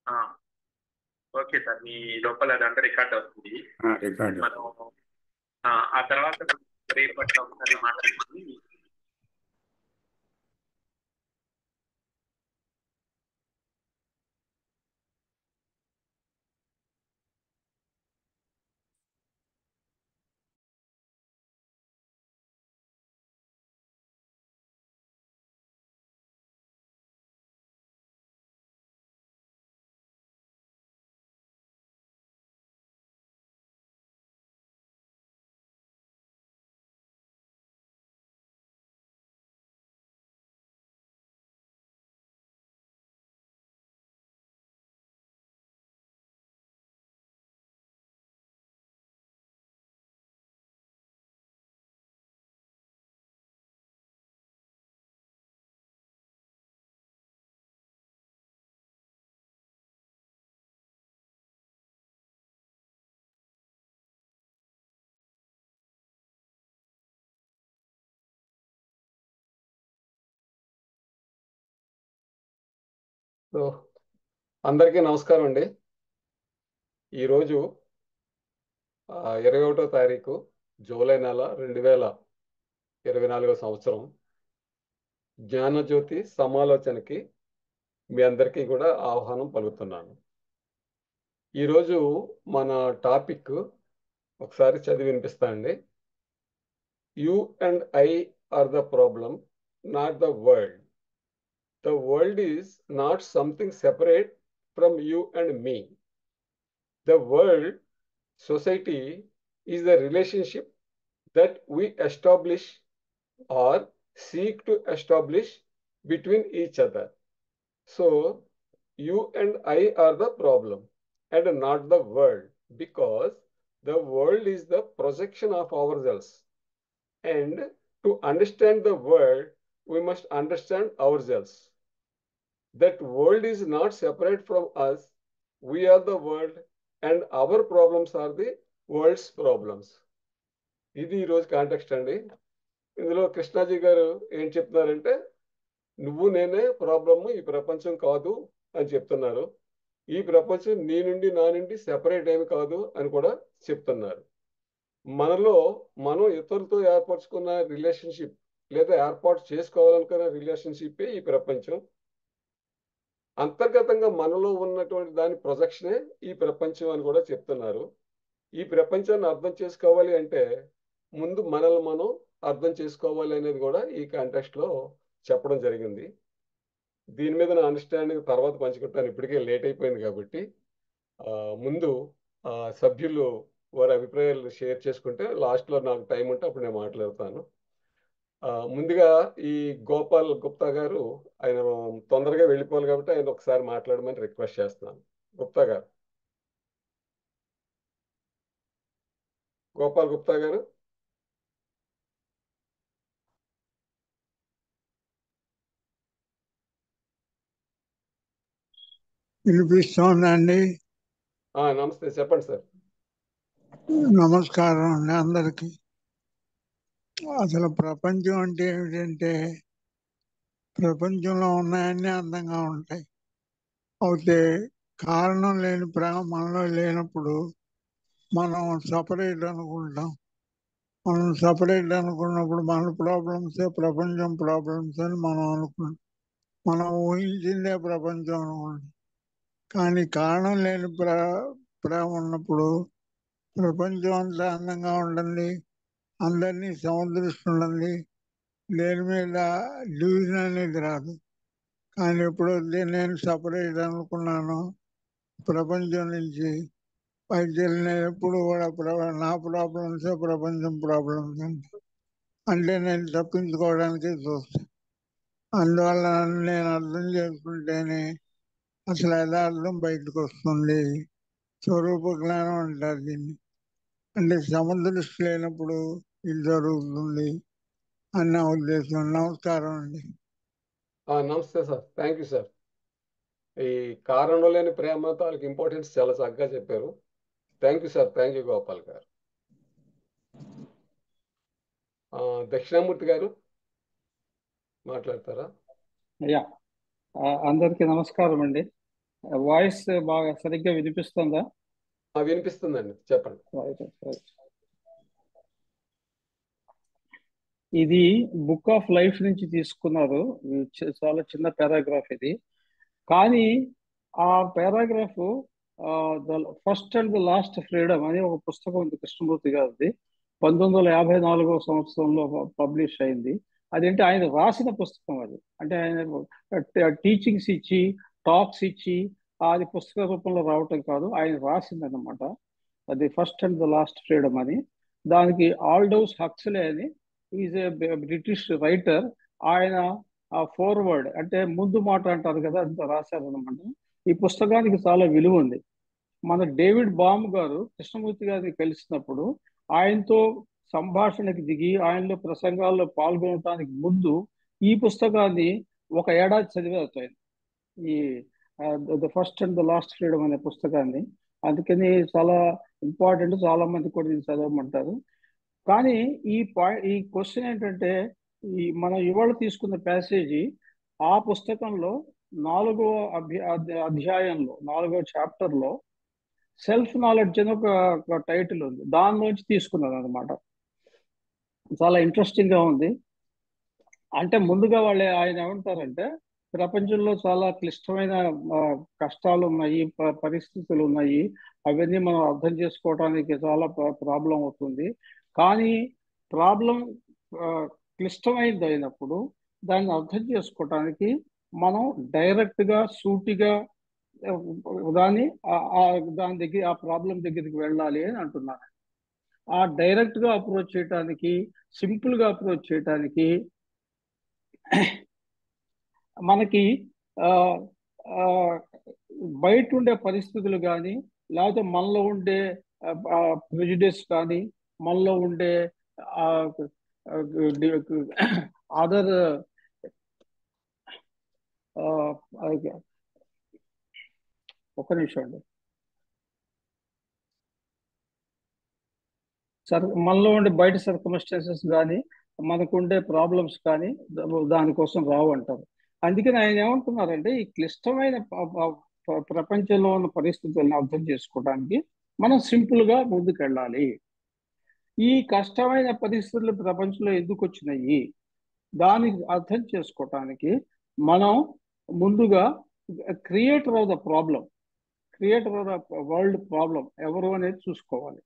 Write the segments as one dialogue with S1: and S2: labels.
S1: ఆ, okay sir, మీ లోపల అదంతా రికార్డ్ అవుతుంది.
S2: రికార్డు.
S1: మనం ఆ తర్వాత రేపు పట్ల ఒకసారి మాట్లాడుకుని
S3: సో అందరికీ నమస్కారం అండి. ఈరోజు 21వ తారీఖు జూలై నెల 2024 సంవత్సరం జ్ఞానజ్యోతి సమాలోచనకి మీ అందరికీ కూడా ఆహ్వానం పలుకుతున్నాను. ఈరోజు మన టాపిక్ ఒకసారి చదివి వినిపిస్తానండి. You and I are the problem, not the world. The world is not something separate from you and me. The world, society, is the relationship that we establish or seek to establish between each other. So, you and I are the problem and not the world, because the world is the projection of ourselves. And to understand the world, we must understand ourselves. That world is not separate from us. We are the world and our problems are the world's problems. ఇది ఈరోజు context అండి. ఇందులో కృష్ణాజీ గారు ఏం చెప్తున్నారంటే, నువ్వు నేనే problem, ఈ ప్రపంచం కాదు అని చెప్తున్నారు. ఈ ప్రపంచం నీ నుండి నా నుండి సెపరేట్ ఏమి కాదు అని కూడా చెప్తున్నారు. మనలో మనం ఇతరులతో ఏర్పరచుకున్న రిలేషన్షిప్ లేదా ఏర్పాటు చేసుకోవాలనుకున్న రిలేషన్షిప్పే ఈ ప్రపంచం. అంతర్గతంగా మనలో ఉన్నటువంటి దాని ప్రొజెక్షనే ఈ ప్రపంచం అని కూడా చెప్తున్నారు. ఈ ప్రపంచాన్ని అర్థం చేసుకోవాలి అంటే ముందు మనల్ని మనం అర్థం చేసుకోవాలి అనేది కూడా ఈ కాంటెక్స్ట్ లో చెప్పడం జరిగింది. దీని మీద నా అండర్స్టాండింగ్ తర్వాత పంచుకుంటాను, ఇప్పటికే లేట్ అయిపోయింది కాబట్టి. ముందు సభ్యులు వారి అభిప్రాయాలు షేర్ చేసుకుంటే లాస్ట్లో నాకు టైం ఉంటే అప్పుడు నేను మాట్లాడతాను. ముందుగా ఈ గోపాల్ గుప్తా గారు, ఆయన తొందరగా వెళ్ళిపోవాలి కాబట్టి ఆయన ఒకసారి మాట్లాడమని రిక్వెస్ట్ చేస్తున్నాను. గుప్తా గారు, గోపాల్ గుప్తా గారు.
S4: వినిపిస్తోందండి.
S3: నమస్తే, చెప్పండి సార్.
S4: నమస్కారం అండి అందరికి. అసలు ప్రపంచం అంటే ఏమిటంటే, ప్రపంచంలో ఉన్నాయన్నీ అందంగా ఉంటాయి. అయితే కారణం లేని ప్రేమ మనలో లేనప్పుడు మనం సపరేట్ అనుకుంటాం. మనం సపరేట్ అనుకున్నప్పుడు మన ప్రాబ్లమ్సే ప్రపంచం ప్రాబ్లమ్స్ అని మనం అనుకుంటాం. మనం ఊహించిందే ప్రపంచం అనుకుంటాం. కానీ కారణం లేని ప్రేమ ఉన్నప్పుడు ప్రపంచం అంతా అందంగా ఉంటుంది, అందరినీ సమదృష్టి, దేని మీద డివిజన్ అనేది రాదు. కానీ ఎప్పుడైతే నేను సపరేట్ అనుకున్నాను ప్రపంచం నుంచి, పైకి నేను ఎప్పుడు కూడా నా ప్రాబ్లమ్సే ప్రపంచం ప్రాబ్లమ్స్ అంటే నేను తప్పించుకోవడానికి చూస్తాను. అందువల్ల నేను అర్థం చేసుకుంటేనే అసలు యథార్థం బయటకు వస్తుంది. స్వరూప జ్ఞానం అంటారు దీన్ని. అంటే సమదృష్టి లేనప్పుడు ఇది జరుగుతుంది అన్న ఉద్దేశం. నమస్కారం అండి.
S3: నమస్తే సార్, థ్యాంక్ యూ సార్. ఈ కారణం లేని ప్రేమ తాలూకు ఇంపార్టెన్స్ చాలా చక్కగా చెప్పారు. Thank you sir, thank you Gopal గారు. దక్షిణామూర్తి గారు మాట్లాడతారా?
S5: అయ్యా, అందరికీ నమస్కారం అండి.
S2: వాయిస్ బాగా సరిగ్గా వినిపిస్తుందా?
S3: వినిపిస్తుందండి, చెప్పండి.
S2: Right. ఇది బుక్ ఆఫ్ లైఫ్ నుంచి తీసుకున్నారు. చాలా చిన్న పారాగ్రాఫ్ ఇది. కానీ ఆ paragraph the first and the last freedom అని ఒక పుస్తకం ఉంది కృష్ణమూర్తి గారిది. 1954 సంవత్సరంలో పబ్లిష్ అయింది. అదేంటి ఆయన రాసిన పుస్తకం అది. అంటే ఆయన టీచింగ్స్ ఇచ్చి టాక్స్ ఇచ్చి అది పుస్తక రూపంలో రావటం కాదు, ఆయన రాసింది అనమాట. అది first and the last freedom అని. దానికి ఆల్డౌస్ హక్స్లే అని ఈజ్ ఏ బ్రిటిష్ రైటర్. ఆయన ఆ ఫోర్వర్డ్ అంటే ముందు మాట అంటారు కదా, అంత రాశారనమాట. ఈ పుస్తకానికి చాలా విలువ ఉంది. మన డేవిడ్ బామ్ గారు కృష్ణమూర్తి గారిని కలిసినప్పుడు ఆయనతో సంభాషణకి దిగి ఆయనలో ప్రసంగాల్లో పాల్గొనడానికి ముందు ఈ పుస్తకాన్ని ఒక ఏడాది చదివారు ఈ the first and the last freedom అనే పుస్తకాన్ని. అందుకని చాలా ఇంపార్టెంట్, చాలా మంది కూడా దీన్ని చదవమంటారు. కానీ ఈ క్వశ్చన్ ఏంటంటే, మనం ఇవాళ తీసుకున్న ప్యాసేజీ ఆ పుస్తకంలో 4వ అధ్యాయంలో 4వ చాప్టర్లో సెల్ఫ్ నాలెడ్జ్ అని ఒక టైటిల్ ఉంది, దానిలోంచి తీసుకున్నాను అనమాట. చాలా ఇంట్రెస్టింగ్ గా ఉంది. అంటే ముందుగా ఆయన ఏమంటారంటే, ప్రపంచంలో చాలా క్లిష్టమైన కష్టాలు ఉన్నాయి, పరిస్థితులు ఉన్నాయి, అవన్నీ మనం అర్థం చేసుకోవడానికి చాలా ప్రాబ్లం అవుతుంది. కానీ ప్రాబ్లం క్లిష్టమైనది అయినప్పుడు దాన్ని అర్థం చేసుకోవటానికి మనం డైరెక్ట్గా సూటిగా దాని దగ్గర ఆ ప్రాబ్లం దగ్గరికి వెళ్ళాలి అని అంటున్నాను. ఆ డైరెక్ట్గా అప్రోచ్ చేయటానికి, సింపుల్గా అప్రోచ్ చేయటానికి మనకి బయట ఉండే పరిస్థితులు కానీ, లేకపోతే మనలో ఉండే ప్రెజుడిస్ కానీ, మనలో ఉండే అదర్ ఒక్క నిమిషం అండి. మనలో ఉండే బయట సర్కమ్స్టాన్సెస్ కానీ, మనకుండే ప్రాబ్లమ్స్ కానీ దానికోసం రావు అంటారు. అందుకని ఆయన ఏమంటున్నారంటే, ఈ క్లిష్టమైన ప్రపంచంలో ఉన్న పరిస్థితులను అర్థం చేసుకోవడానికి మనం సింపుల్గా ముందుకెళ్ళాలి. ఈ కష్టమైన పరిస్థితులు ప్రపంచంలో ఎందుకు వచ్చినాయి, దానికి అర్థం చేసుకోవటానికి మనం ముందుగా creator of the problem, creator of the world problem ఎవరు అనేది చూసుకోవాలి.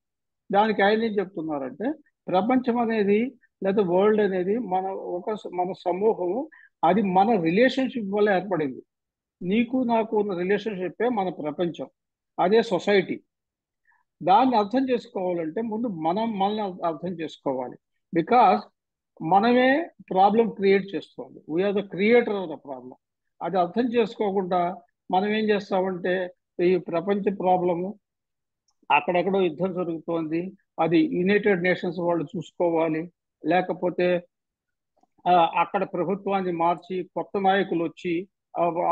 S2: దానికి ఆయన ఏం చెప్తున్నారంటే, ప్రపంచం అనేది లేదా వరల్డ్ అనేది మన సమూహము, అది మన రిలేషన్షిప్ వల్ల ఏర్పడింది. నీకు నాకు ఉన్న రిలేషన్షిప్పే మన ప్రపంచం, అదే సొసైటీ. దాన్ని అర్థం చేసుకోవాలంటే ముందు మనల్ని అర్థం చేసుకోవాలి. బికాస్ మనమే ప్రాబ్లం క్రియేట్ చేస్తుంది. We are the creator of the problem. అది అర్థం చేసుకోకుండా మనం ఏం చేస్తామంటే, ఈ ప్రపంచ ప్రాబ్లము అక్కడెక్కడో యుద్ధం జరుగుతోంది, అది యునైటెడ్ నేషన్స్ వాళ్ళు చూసుకోవాలి, లేకపోతే అక్కడ ప్రభుత్వాన్ని మార్చి కొత్త నాయకులు వచ్చి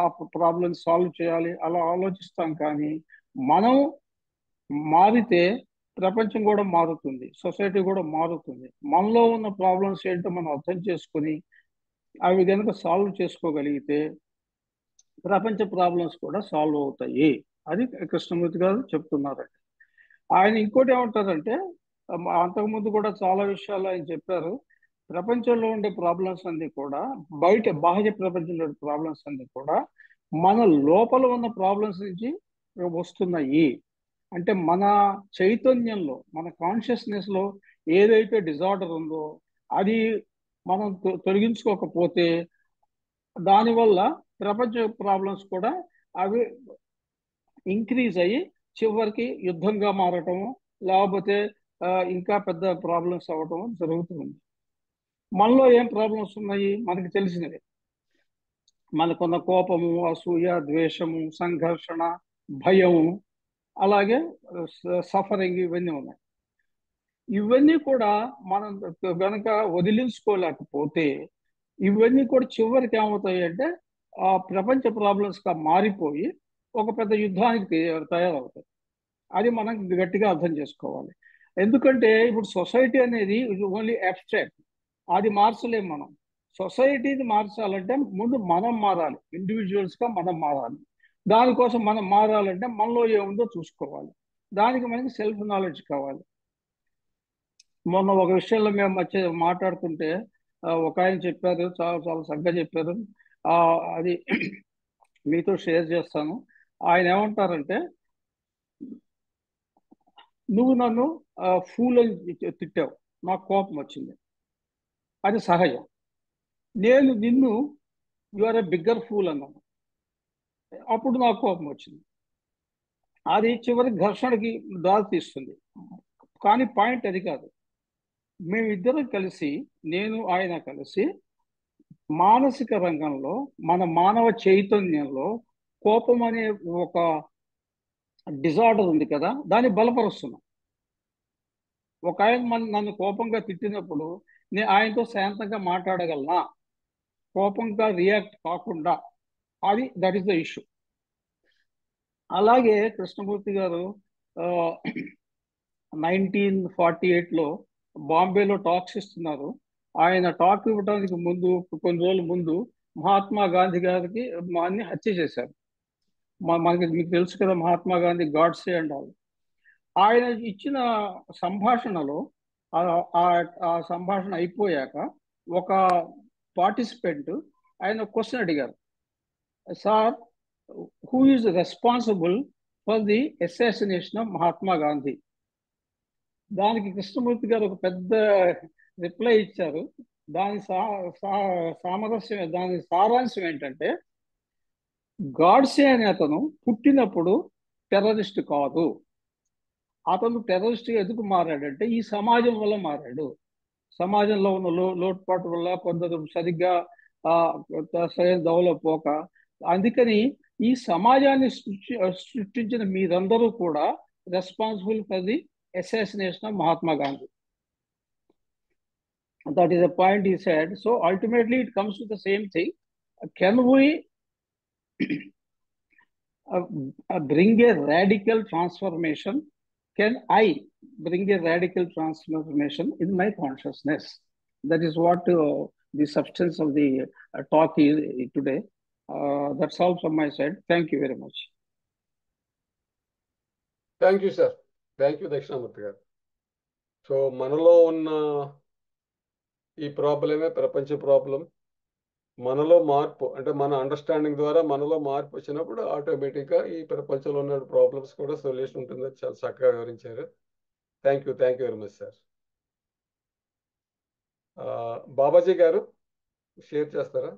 S2: ఆ ప్రాబ్లం సాల్వ్ చేయాలి, అలా ఆలోచిస్తాం. కానీ మనం మారితే ప్రపంచం కూడా మారుతుంది, సొసైటీ కూడా మారుతుంది. మనలో ఉన్న ప్రాబ్లమ్స్ ఏంటో మనం అర్థం చేసుకుని అవి కనుక సాల్వ్ చేసుకోగలిగితే ప్రపంచ ప్రాబ్లమ్స్ కూడా సాల్వ్ అవుతాయి. అది కృష్ణమూర్తి గారు చెప్తున్నారండి. ఆయన ఇంకోటి ఏమంటారంటే, అంతకుముందు కూడా చాలా విషయాలు ఆయన చెప్పారు. ప్రపంచంలో ఉండే ప్రాబ్లమ్స్ అన్ని కూడా, బయట బాహ్య ప్రపంచంలో ఉండే ప్రాబ్లమ్స్ అన్ని కూడా మన లోపల ఉన్న ప్రాబ్లమ్స్ నుంచి వస్తున్నాయి. అంటే మన చైతన్యంలో, మన కాన్షియస్నెస్ లో ఏదైతే డిజార్డర్ ఉందో అది మనం తొలగించుకోకపోతే దానివల్ల ప్రపంచ ప్రాబ్లమ్స్ కూడా అవి ఇంక్రీజ్ అయ్యి చివరికి యుద్ధంగా మారటము, లేకపోతే ఇంకా పెద్ద ప్రాబ్లమ్స్ అవ్వటం జరుగుతుంది. మనలో ఏం ప్రాబ్లమ్స్ ఉన్నాయి మనకి తెలిసినవి. మనకున్న కోపము, అసూయ, ద్వేషము, సంఘర్షణ, భయము, అలాగే సఫరింగ్, ఇవన్నీ ఉన్నాయి. ఇవన్నీ కూడా మనం కనుక వదిలించుకోలేకపోతే ఇవన్నీ కూడా చివరికి ఏమవుతాయి అంటే ఆ ప్రపంచ ప్రాబ్లమ్స్గా మారిపోయి ఒక పెద్ద యుద్ధానికి తయారవుతాయి. అది మనం గట్టిగా అర్థం చేసుకోవాలి. ఎందుకంటే ఇప్పుడు సొసైటీ అనేది ఓన్లీ అబ్స్ట్రాక్ట్, అది మార్చలేము మనం. సొసైటీని మార్చాలంటే ముందు మనం మారాలి, ఇండివిజువల్స్గా మనం మారాలి. దానికోసం మనం మారాలంటే మనలో ఏముందో చూసుకోవాలి. దానికి మనకి సెల్ఫ్ నాలెడ్జ్ కావాలి. మొన్న ఒక విషయంలో మేము మాట్లాడుతుంటే ఒక ఆయన చెప్పారు, చాలా చాలా చక్కగా చెప్పారు. అది మీతో షేర్ చేస్తాను. ఆయన ఏమంటారంటే, నువ్వు నన్ను ఫూల్ అని తిట్టావు, నాకు కోపం వచ్చింది, అది సహజం. నేను నిన్ను you are a bigger fool అన్నాను, అప్పుడు నాకు కోపం వచ్చింది. అది చివరి ఘర్షణకి దారి తీస్తుంది. కానీ పాయింట్ అది కాదు. మేమిద్దరం కలిసి, నేను ఆయన కలిసి మానసిక రంగంలో, మన మానవ చైతన్యంలో కోపం అనే ఒక డిజార్డర్ ఉంది కదా, దాన్ని బలపరుస్తున్నాం. ఒక ఆయన నన్ను కోపంగా తిట్టినప్పుడు నేను ఆయనతో శాంతంగా మాట్లాడగలనా, కోపంగా రియాక్ట్ కాకుండా? That is the issue. అలాగే కృష్ణమూర్తి గారు 1948లో బాంబేలో టాక్స్ ఇస్తున్నారు. ఆయన టాక్ ఇవ్వడానికి ముందు, కొన్ని రోజుల ముందు, మహాత్మా గాంధీ గారికి అన్ని హత్య చేశారు. మనకి మీకు తెలుసు కదా, మహాత్మా గాంధీ గాడ్సే అండ్ ఆల్. ఆయన ఇచ్చిన సంభాషణలో, ఆ సంభాషణ అయిపోయాక ఒక పార్టిసిపెంట్ ఆయన క్వశ్చన్ అడిగారు, sir, who is responsible for the assassination of Mahatma Gandhi? దానికి కృష్ణమూర్తి గారు ఒక పెద్ద రిప్లై ఇచ్చారు. దాని సామరస్యం, దాని సారాంశం ఏంటంటే, గాడ్సే అనే అతను పుట్టినప్పుడు టెర్రరిస్ట్ కాదు. అతను టెర్రరిస్ట్ ఎందుకు మారాడంటే ఈ సమాజం వల్ల మారాడు. సమాజంలో ఉన్న లోటుపాటు వల్ల, కొందరు సరిగ్గా సరైన దవలో పోక. అందుకని ఈ సమాజాన్ని సృష్టించిన మీరందరూ కూడా responsible for the assassination of Mahatma Gandhi. That is a point he said. So ultimately it comes to the same thing. Can we bring a radical transformation? Can I bring a radical transformation in my consciousness? That is what the substance of the talk is today. That's all from my side. Thank you very much.
S3: Thank you sir. Thank you Dakshinamurthy గారు. So మనలో ఉన్న ఈ ప్రాబ్లమే ప్రపంచ problem. మనలో మార్పు అంటే మన అండర్స్టాండింగ్ ద్వారా మనలో మార్పు వచ్చినప్పుడు ఆటోమేటిక్గా ఈ ప్రపంచంలో ఉన్న ప్రాబ్లమ్స్ కూడా సొల్యూషన్ ఉంటుందని చాలా చక్కగా వివరించారు. Thank you very much sir. Babaji గారు షేర్ చేస్తారా?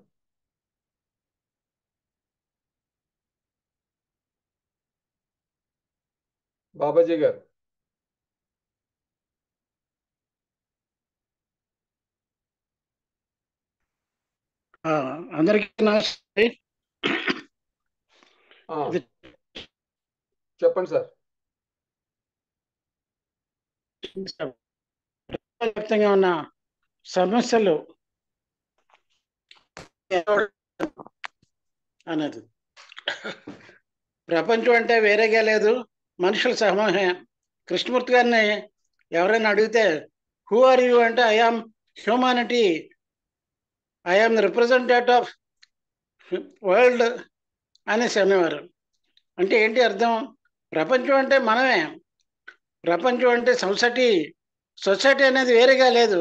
S3: బాబాజీ గారు.
S5: అందరికీ నమస్తే.
S3: చెప్పండి సార్.
S5: ప్రపంచవ్యాప్తంగా ఉన్న సమస్యలు అన్నది, ప్రపంచం అంటే వేరేగా లేదు, మనుషుల సమూహమే. కృష్ణమూర్తి గారిని ఎవరైనా అడిగితే హూ ఆర్ యూ అంటే I am humanity, I am the representative of world అనేసి అనేవారు. అంటే ఏంటి అర్థం? ప్రపంచం అంటే మనమే. ప్రపంచం అంటే సొసైటీ అనేది వేరేగా లేదు.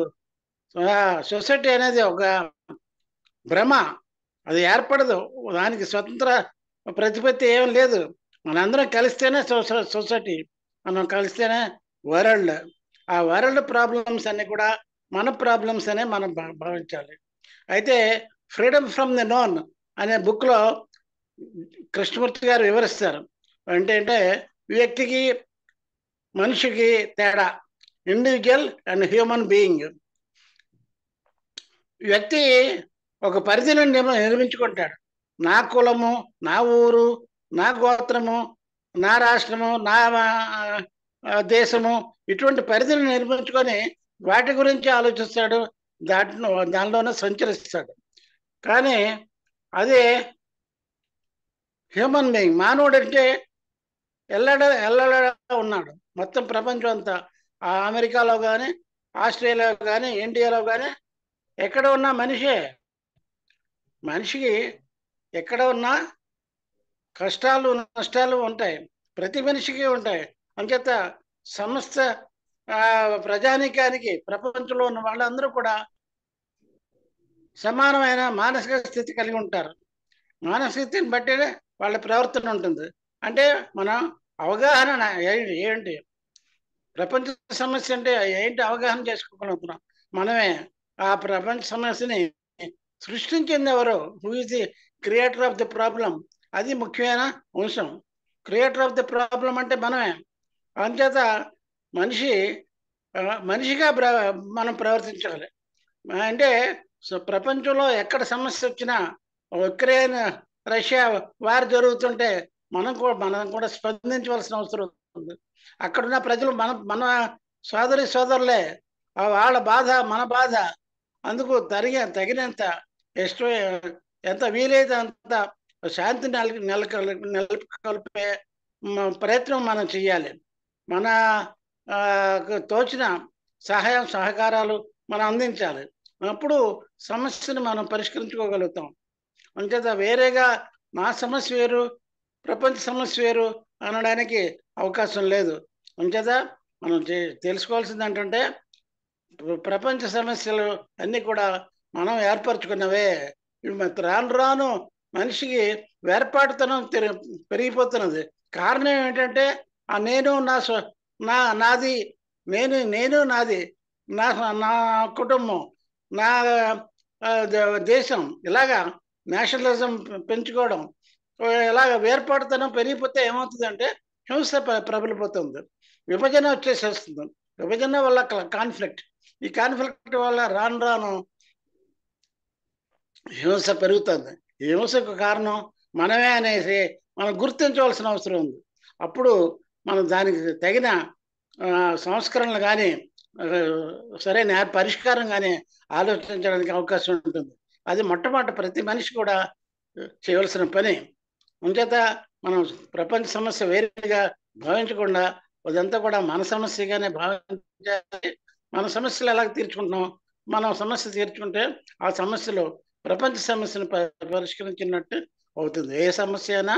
S5: సొసైటీ అనేది ఒక భ్రమ, అది ఏర్పడదు, దానికి స్వతంత్ర ప్రతిపత్తి ఏం లేదు. మనందరం కలిస్తేనే సొసైటీ, మనం కలిస్తేనే వరల్డ్. ఆ వరల్డ్ ప్రాబ్లమ్స్ అన్ని కూడా మన ప్రాబ్లమ్స్ అనే మనం భావించాలి. అయితే ఫ్రీడమ్ ఫ్రమ్ ది నోన్ అనే బుక్లో కృష్ణమూర్తి గారు వివరిస్తారు. అంటే వ్యక్తికి మనిషికి తేడా, ఇండివిజువల్ అండ్ హ్యూమన్ బీయింగ్. వ్యక్తి ఒక పరిధిని నిర్మించుకుంటాడు. నా కులము, నా ఊరు, నా గోత్రము, నా రాష్ట్రము, నా దేశము, ఇటువంటి పరిధిని నిర్మించుకొని వాటి గురించి ఆలోచిస్తాడు, దానిలోనే సంచరిస్తాడు. కానీ అదే హ్యూమన్ బీయింగ్, మానవుడు అంటే ఎల్లడా ఉన్నాడు. మొత్తం ప్రపంచం అంతా, అమెరికాలో కానీ, ఆస్ట్రేలియాలో కానీ, ఇండియాలో కానీ, ఎక్కడ ఉన్నా మనిషికి ఎక్కడ ఉన్నా కష్టాలు నష్టాలు ఉంటాయి, ప్రతి మనిషికి ఉంటాయి. అంచేత సమస్త ప్రజానీకానికి, ప్రపంచంలో ఉన్న వాళ్ళందరూ కూడా సమానమైన మానసిక స్థితి కలిగి ఉంటారు. మానసిక స్థితిని బట్టే వాళ్ళ ప్రవర్తన ఉంటుంది. అంటే మనం అవగాహన ఏంటి, ప్రపంచ సమస్య అంటే ఏంటి అవగాహన చేసుకోగలుగుతున్నాం. మనమే ఆ ప్రపంచ సమస్యని సృష్టించింది ఎవరు? Who is the creator of the problem? అది ముఖ్యమైన అంశం. క్రియేటర్ ఆఫ్ ది ప్రాబ్లం అంటే మనమే. అంచేత మనిషిగా మనం ప్రవర్తించాలి. అంటే ప్రపంచంలో ఎక్కడ సమస్య వచ్చినా, ఉక్రెయిన్ రష్యా వార్ జరుగుతుంటే మనం కూడా స్పందించవలసిన అవసరం ఉంది. అక్కడున్న ప్రజలు మన సోదరులే. వాళ్ళ బాధ మన బాధ. అందుకు తగినంత ఎంత వీలైతే అంత శాంతి నెలకొల్పే ప్రయత్నం మనం చేయాలి. మన తోచిన సహాయం సహకారాలు మనం అందించాలి. అప్పుడు సమస్యను మనం పరిష్కరించుకోగలుగుతాం. అంచేత వేరేగా నా సమస్య వేరు, ప్రపంచ సమస్య వేరు అనడానికి అవకాశం లేదు. అంచేత మనం తెలుసుకోవాల్సింది ఏంటంటే, ప్రపంచ సమస్యలు అన్నీ కూడా మనం ఏర్పరచుకున్నవే. రాను రాను మనిషికి వేర్పాటుతనం పెరిగిపోతున్నది. కారణం ఏంటంటే నేను నాది, నాది, నా కుటుంబం, నా దేశం, ఇలాగా నేషనలిజం పెంచుకోవడం, ఇలాగ వేర్పాటుతనం పెరిగిపోతే ఏమవుతుందంటే హింస ప్రబలిపోతుంది, విభజన వచ్చేసేస్తుంది. విభజన వల్ల కాన్ఫ్లిక్ట్, ఈ కాన్ఫ్లిక్ట్ వల్ల రాను రాను హింస పెరుగుతుంది. ఈ హింసకు కారణం మనమే అనేసి మనం గుర్తించవలసిన అవసరం ఉంది. అప్పుడు మనం దానికి తగిన సంస్కరణలు కానీ సరైన పరిష్కారం కానీ ఆలోచించడానికి అవకాశం ఉంటుంది. అది మొట్టమొదటి ప్రతి మనిషి కూడా చేయవలసిన పని. అంచేత మనం ప్రపంచ సమస్య వేరేగా భావించకుండా అదంతా కూడా మన సమస్యగానే భావించాలి. మన సమస్యలు ఎలా తీర్చుకుంటున్నాం, మనం సమస్య తీర్చుకుంటే ఆ సమస్యలో ప్రపంచ సమస్యను పరిష్కరించినట్టు అవుతుంది. ఏ సమస్య అయినా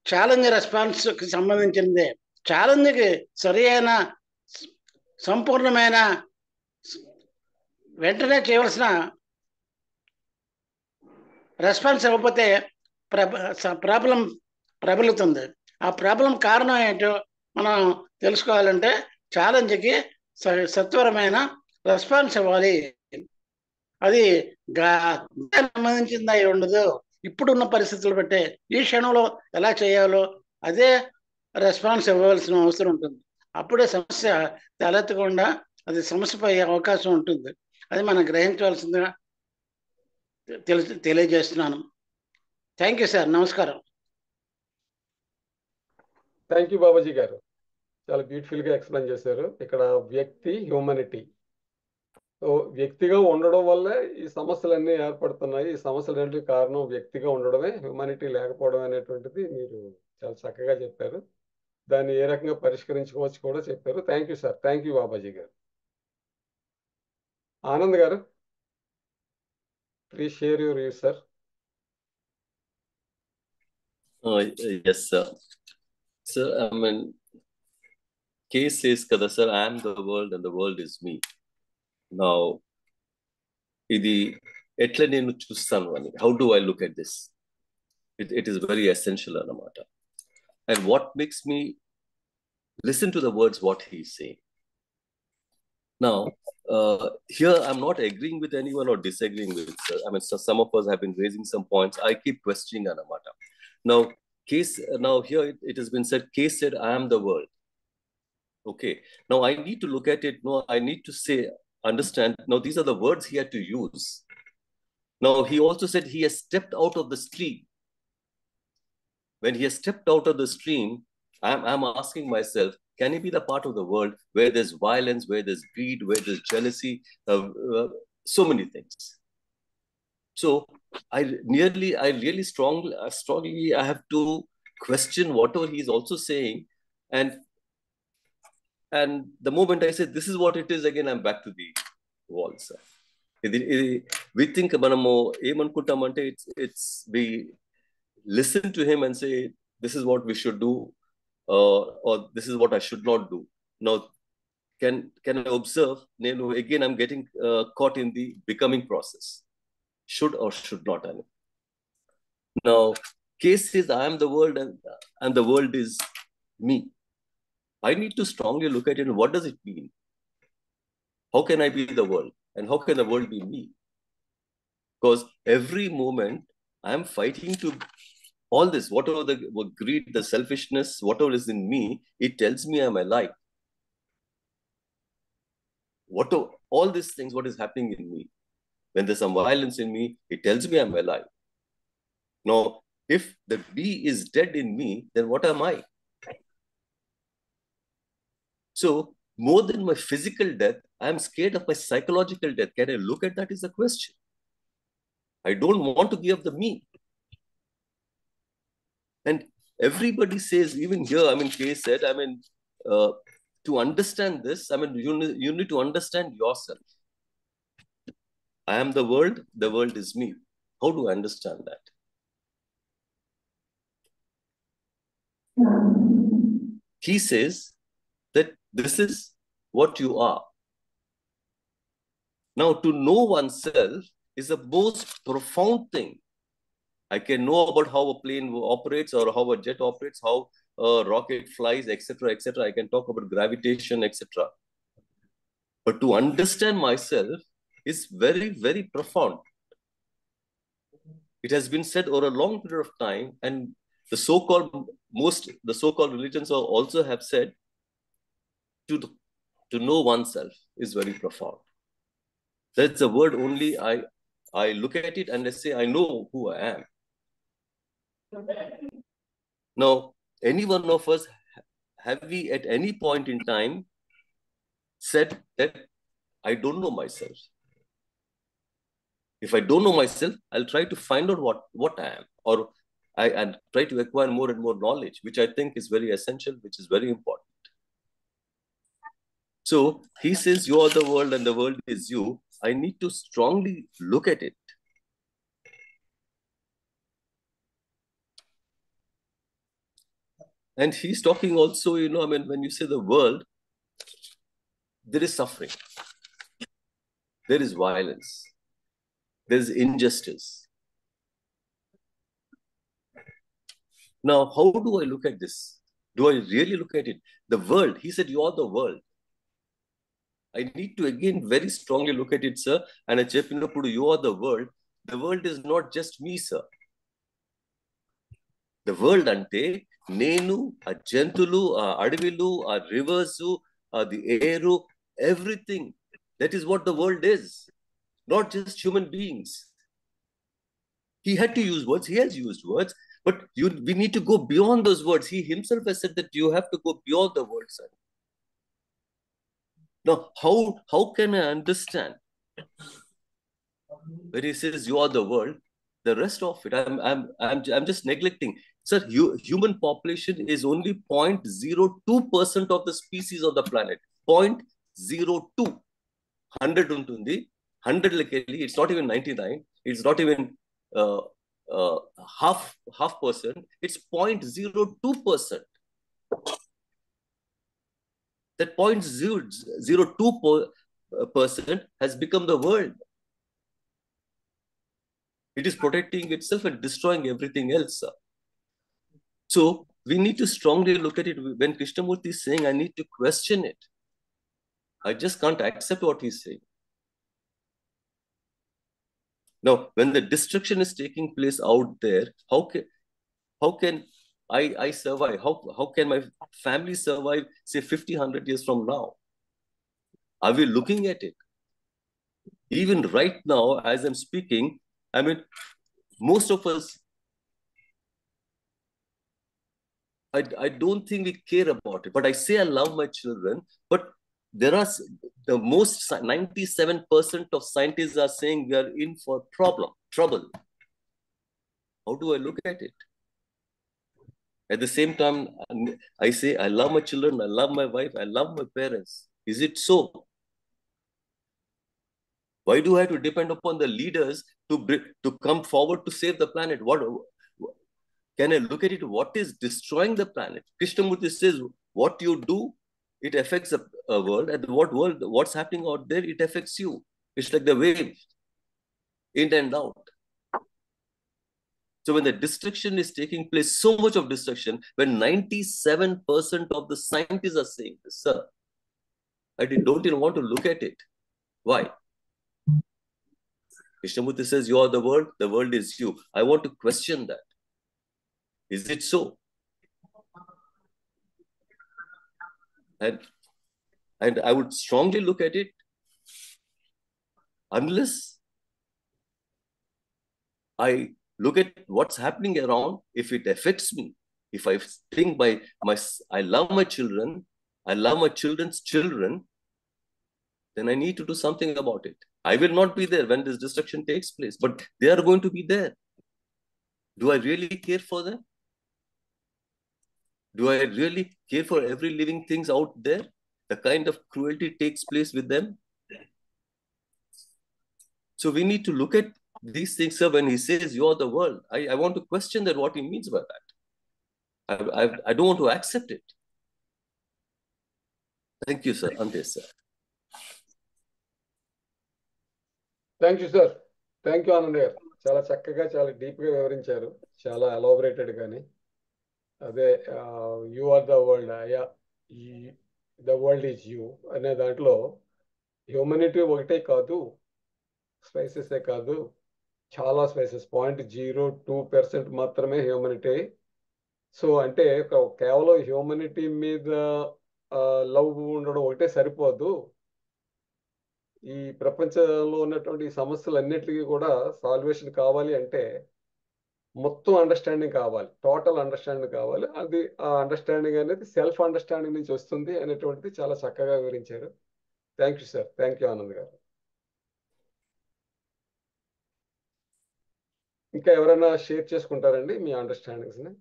S5: ఛాలెంజ్ రెస్పాన్స్కి సంబంధించిందే. ఛాలెంజ్కి సరి అయిన సంపూర్ణమైన వెంటనే చేయవలసిన రెస్పాన్స్ ఇవ్వకపోతే ప్రాబ్లం ప్రబలుతుంది. ఆ ప్రాబ్లం కారణం ఏంటో మనం తెలుసుకోవాలంటే ఛాలెంజ్కి సత్వరమైన రెస్పాన్స్ ఇవ్వాలి. అది సంబంధించింది అయి ఉండదు. ఇప్పుడున్న పరిస్థితులు బట్టే ఈ క్షణంలో ఎలా చేయాలో అదే రెస్పాన్స్ ఇవ్వవలసిన అవసరం ఉంటుంది. అప్పుడే సమస్య తలెత్తకుండా అది సమస్యపై అవకాశం ఉంటుంది. అది మనం గ్రహించవలసిందిగా తెలియజేస్తున్నాను. Thank you sir. నమస్కారం.
S3: థ్యాంక్ యూ బాబాజీ గారు, చాలా బ్యూటిఫుల్గా ఎక్స్ప్లెయిన్ చేశారు. ఇక్కడ వ్యక్తి, హ్యూమనిటీ, వ్యక్తిగా ఉండడం వల్లే ఈ సమస్యలన్నీ ఏర్పడుతున్నాయి. ఈ సమస్యలన్నింటికి కారణం వ్యక్తిగా ఉండడమే, హ్యూమానిటీ లేకపోవడం అనేటువంటిది మీరు చాలా చక్కగా చెప్పారు. దాన్ని ఏ రకంగా పరిష్కరించుకోవచ్చు కూడా చెప్పారు. Thank you sir. Thank you Babaji గారు. ఆనంద్ గారు, please share your views sir.
S6: Yes, sir. Sir, I mean, case says kada sir, I am the world and the world is me. Now, ఇది ఎట్లా నేను చూస్తాను అని, how do I look at this? It is very essential అన్నమాట. And what makes me listen to the words what he is saying. Now, here I'm not agreeing with anyone or disagreeing with sir. I mean, so some of us have been raising some points. I keep questioning Anamata. Now here it has been said, Case said, I am the world. Okay. Now I need to look at it. No, I need to say, understand. Now these are the words he had to use. Now he also said he has stepped out of the stream. When he has stepped out of the stream, I'm asking myself, can he be the part of the world where there's violence, where there's greed, where there's jealousy, so many things. So I really strongly I have to question whatever he is also saying, and the moment I say this is what it is, again I'm back to the wall, sir. We think మనము ఏమనుకుంటామంటే it's listen to him and say, this is what we should do, or this is what I should not do. Now, can I observe, again, I'm getting caught in the becoming process. Should or should not. Now, case says I am the world and the world is me. I need to strongly look at it. What does it mean? How can I be the world? And how can the world be me? Because every moment I'm fighting to all this, whatever the greed, the selfishness, whatever is in me, it tells me I'm alive. All these things, what is happening in me? When there's some violence in me, it tells me I'm alive. Now, if the me is dead in me, then what am I? So, more than my physical death, I'm scared of my psychological death. Can I look at that is a question. I don't want to give up the me. And everybody says, even here, Kay said, to understand this, you need to understand yourself. I am the world is me. How do I understand that? He says that this is what you are. Now, to know oneself is the most profound thing. I can know about how a plane operates or how a jet operates, how a rocket flies, etc., etc. I can talk about gravitation, etc. But to understand myself is very, very profound. It has been said over a long period of time, and the so-called religions also have said to know oneself is very profound. That's a word only I look at it and I say, I know who I am. Now, any one of us, have we at any point in time said that I don't know myself? If I don't know myself, I'll try to find out what I am, or I try to acquire more and more knowledge, which I think is very essential, which is very important. So he says, you are the world and the world is you. I need to strongly look at it. And he's talking also, when you say the world, there is suffering. There is violence. There is injustice. Now, how do I look at this? Do I really look at it? The world, he said, you are the world. I need to again very strongly look at it, sir. And I చెప్పినప్పుడు you are the world. The world is not just me, sir. The world ante nenu, a jantulu, a advilu, a rivers, the air, everything. That is what the world is. Not just human beings. He had to use words. He has used words. But we need to go beyond those words. He himself has said that you have to go beyond the words, sir. Now, how can I understand? When he says you are the world, the rest of it, I'm just neglecting. Sir, human population is only 0.02% of the species of the planet. 0.02. 100 untundi. 100 lekeli. It's not even 99. It's not even half percent. It's 0.02%. That 0.002% has become the world. It is protecting itself and destroying everything else. So we need to strongly look at it. When Krishnamurti is saying, I need to question it. I just can't accept what he's saying. Now, when the destruction is taking place out there, how can I survive? How can my family survive, say, 50, 100 years from now? Are we looking at it? Even right now, as I'm speaking, most of us, I don't think we care about it. But I say I love my children, but there are the most 97% of scientists are saying we are in for trouble. How do I look at it? At the same time, I say I love my children, I love my wife, I love my parents. Is it so? Why do I have to depend upon the leaders to come forward to save the planet? Can I look at it? What is destroying the planet? Krishnamurti says, what you do, it affects a world, and what's happening out there, it affects you. It's like the wave, in and out. So when the destruction is taking place, so much of destruction, when 97% of the scientists are saying this, sir, I don't even want to look at it. Why? Krishnamurti says, you are the world is you. I want to question that. Is it so? And I would strongly look at it, unless I look at what's happening around, if it affects me, if I think I love my children, I love my children's children, then I need to do something about it. I will not be there when this destruction takes place, but they are going to be there. Do I really care for them? Do I really care for every living thing out there? The kind of cruelty takes place with them? So we need to look at these things, sir. When he says you are the world, I want to question that, what he means by that. I don't want to accept it. Thank you, sir. Ante, sir.
S3: Thank you sir. Thank you Anand గారు. చాలా చక్కగా, చాలా డీప్గా వివరించారు, చాలా elaborated గాని. అదే you are the world, the world is you అనే దాంట్లో హ్యూమనిటీ ఒకటే కాదు, స్పైసెసే కాదు, చాలా స్పైసెస్, 0.02% మాత్రమే హ్యూమనిటీ. సో అంటే కేవలం హ్యూమనిటీ మీద లవ్ ఉండడం ఒకటే సరిపోదు. ఈ ప్రపంచంలో ఉన్నటువంటి సమస్యలన్నిటికీ కూడా సాల్వేషన్ కావాలి అంటే మొత్తం అండర్స్టాండింగ్ కావాలి, టోటల్ అండర్స్టాండింగ్ కావాలి. అది ఆ అండర్స్టాండింగ్ అనేది సెల్ఫ్ అండర్స్టాండింగ్ నుంచి వస్తుంది అనేటువంటిది చాలా చక్కగా వివరించారు. Thank you sir. Thank you Anand గారు. ఇంకా ఎవరైనా షేర్ చేసుకుంటారండి మీ అండర్స్టాండింగ్స్ని?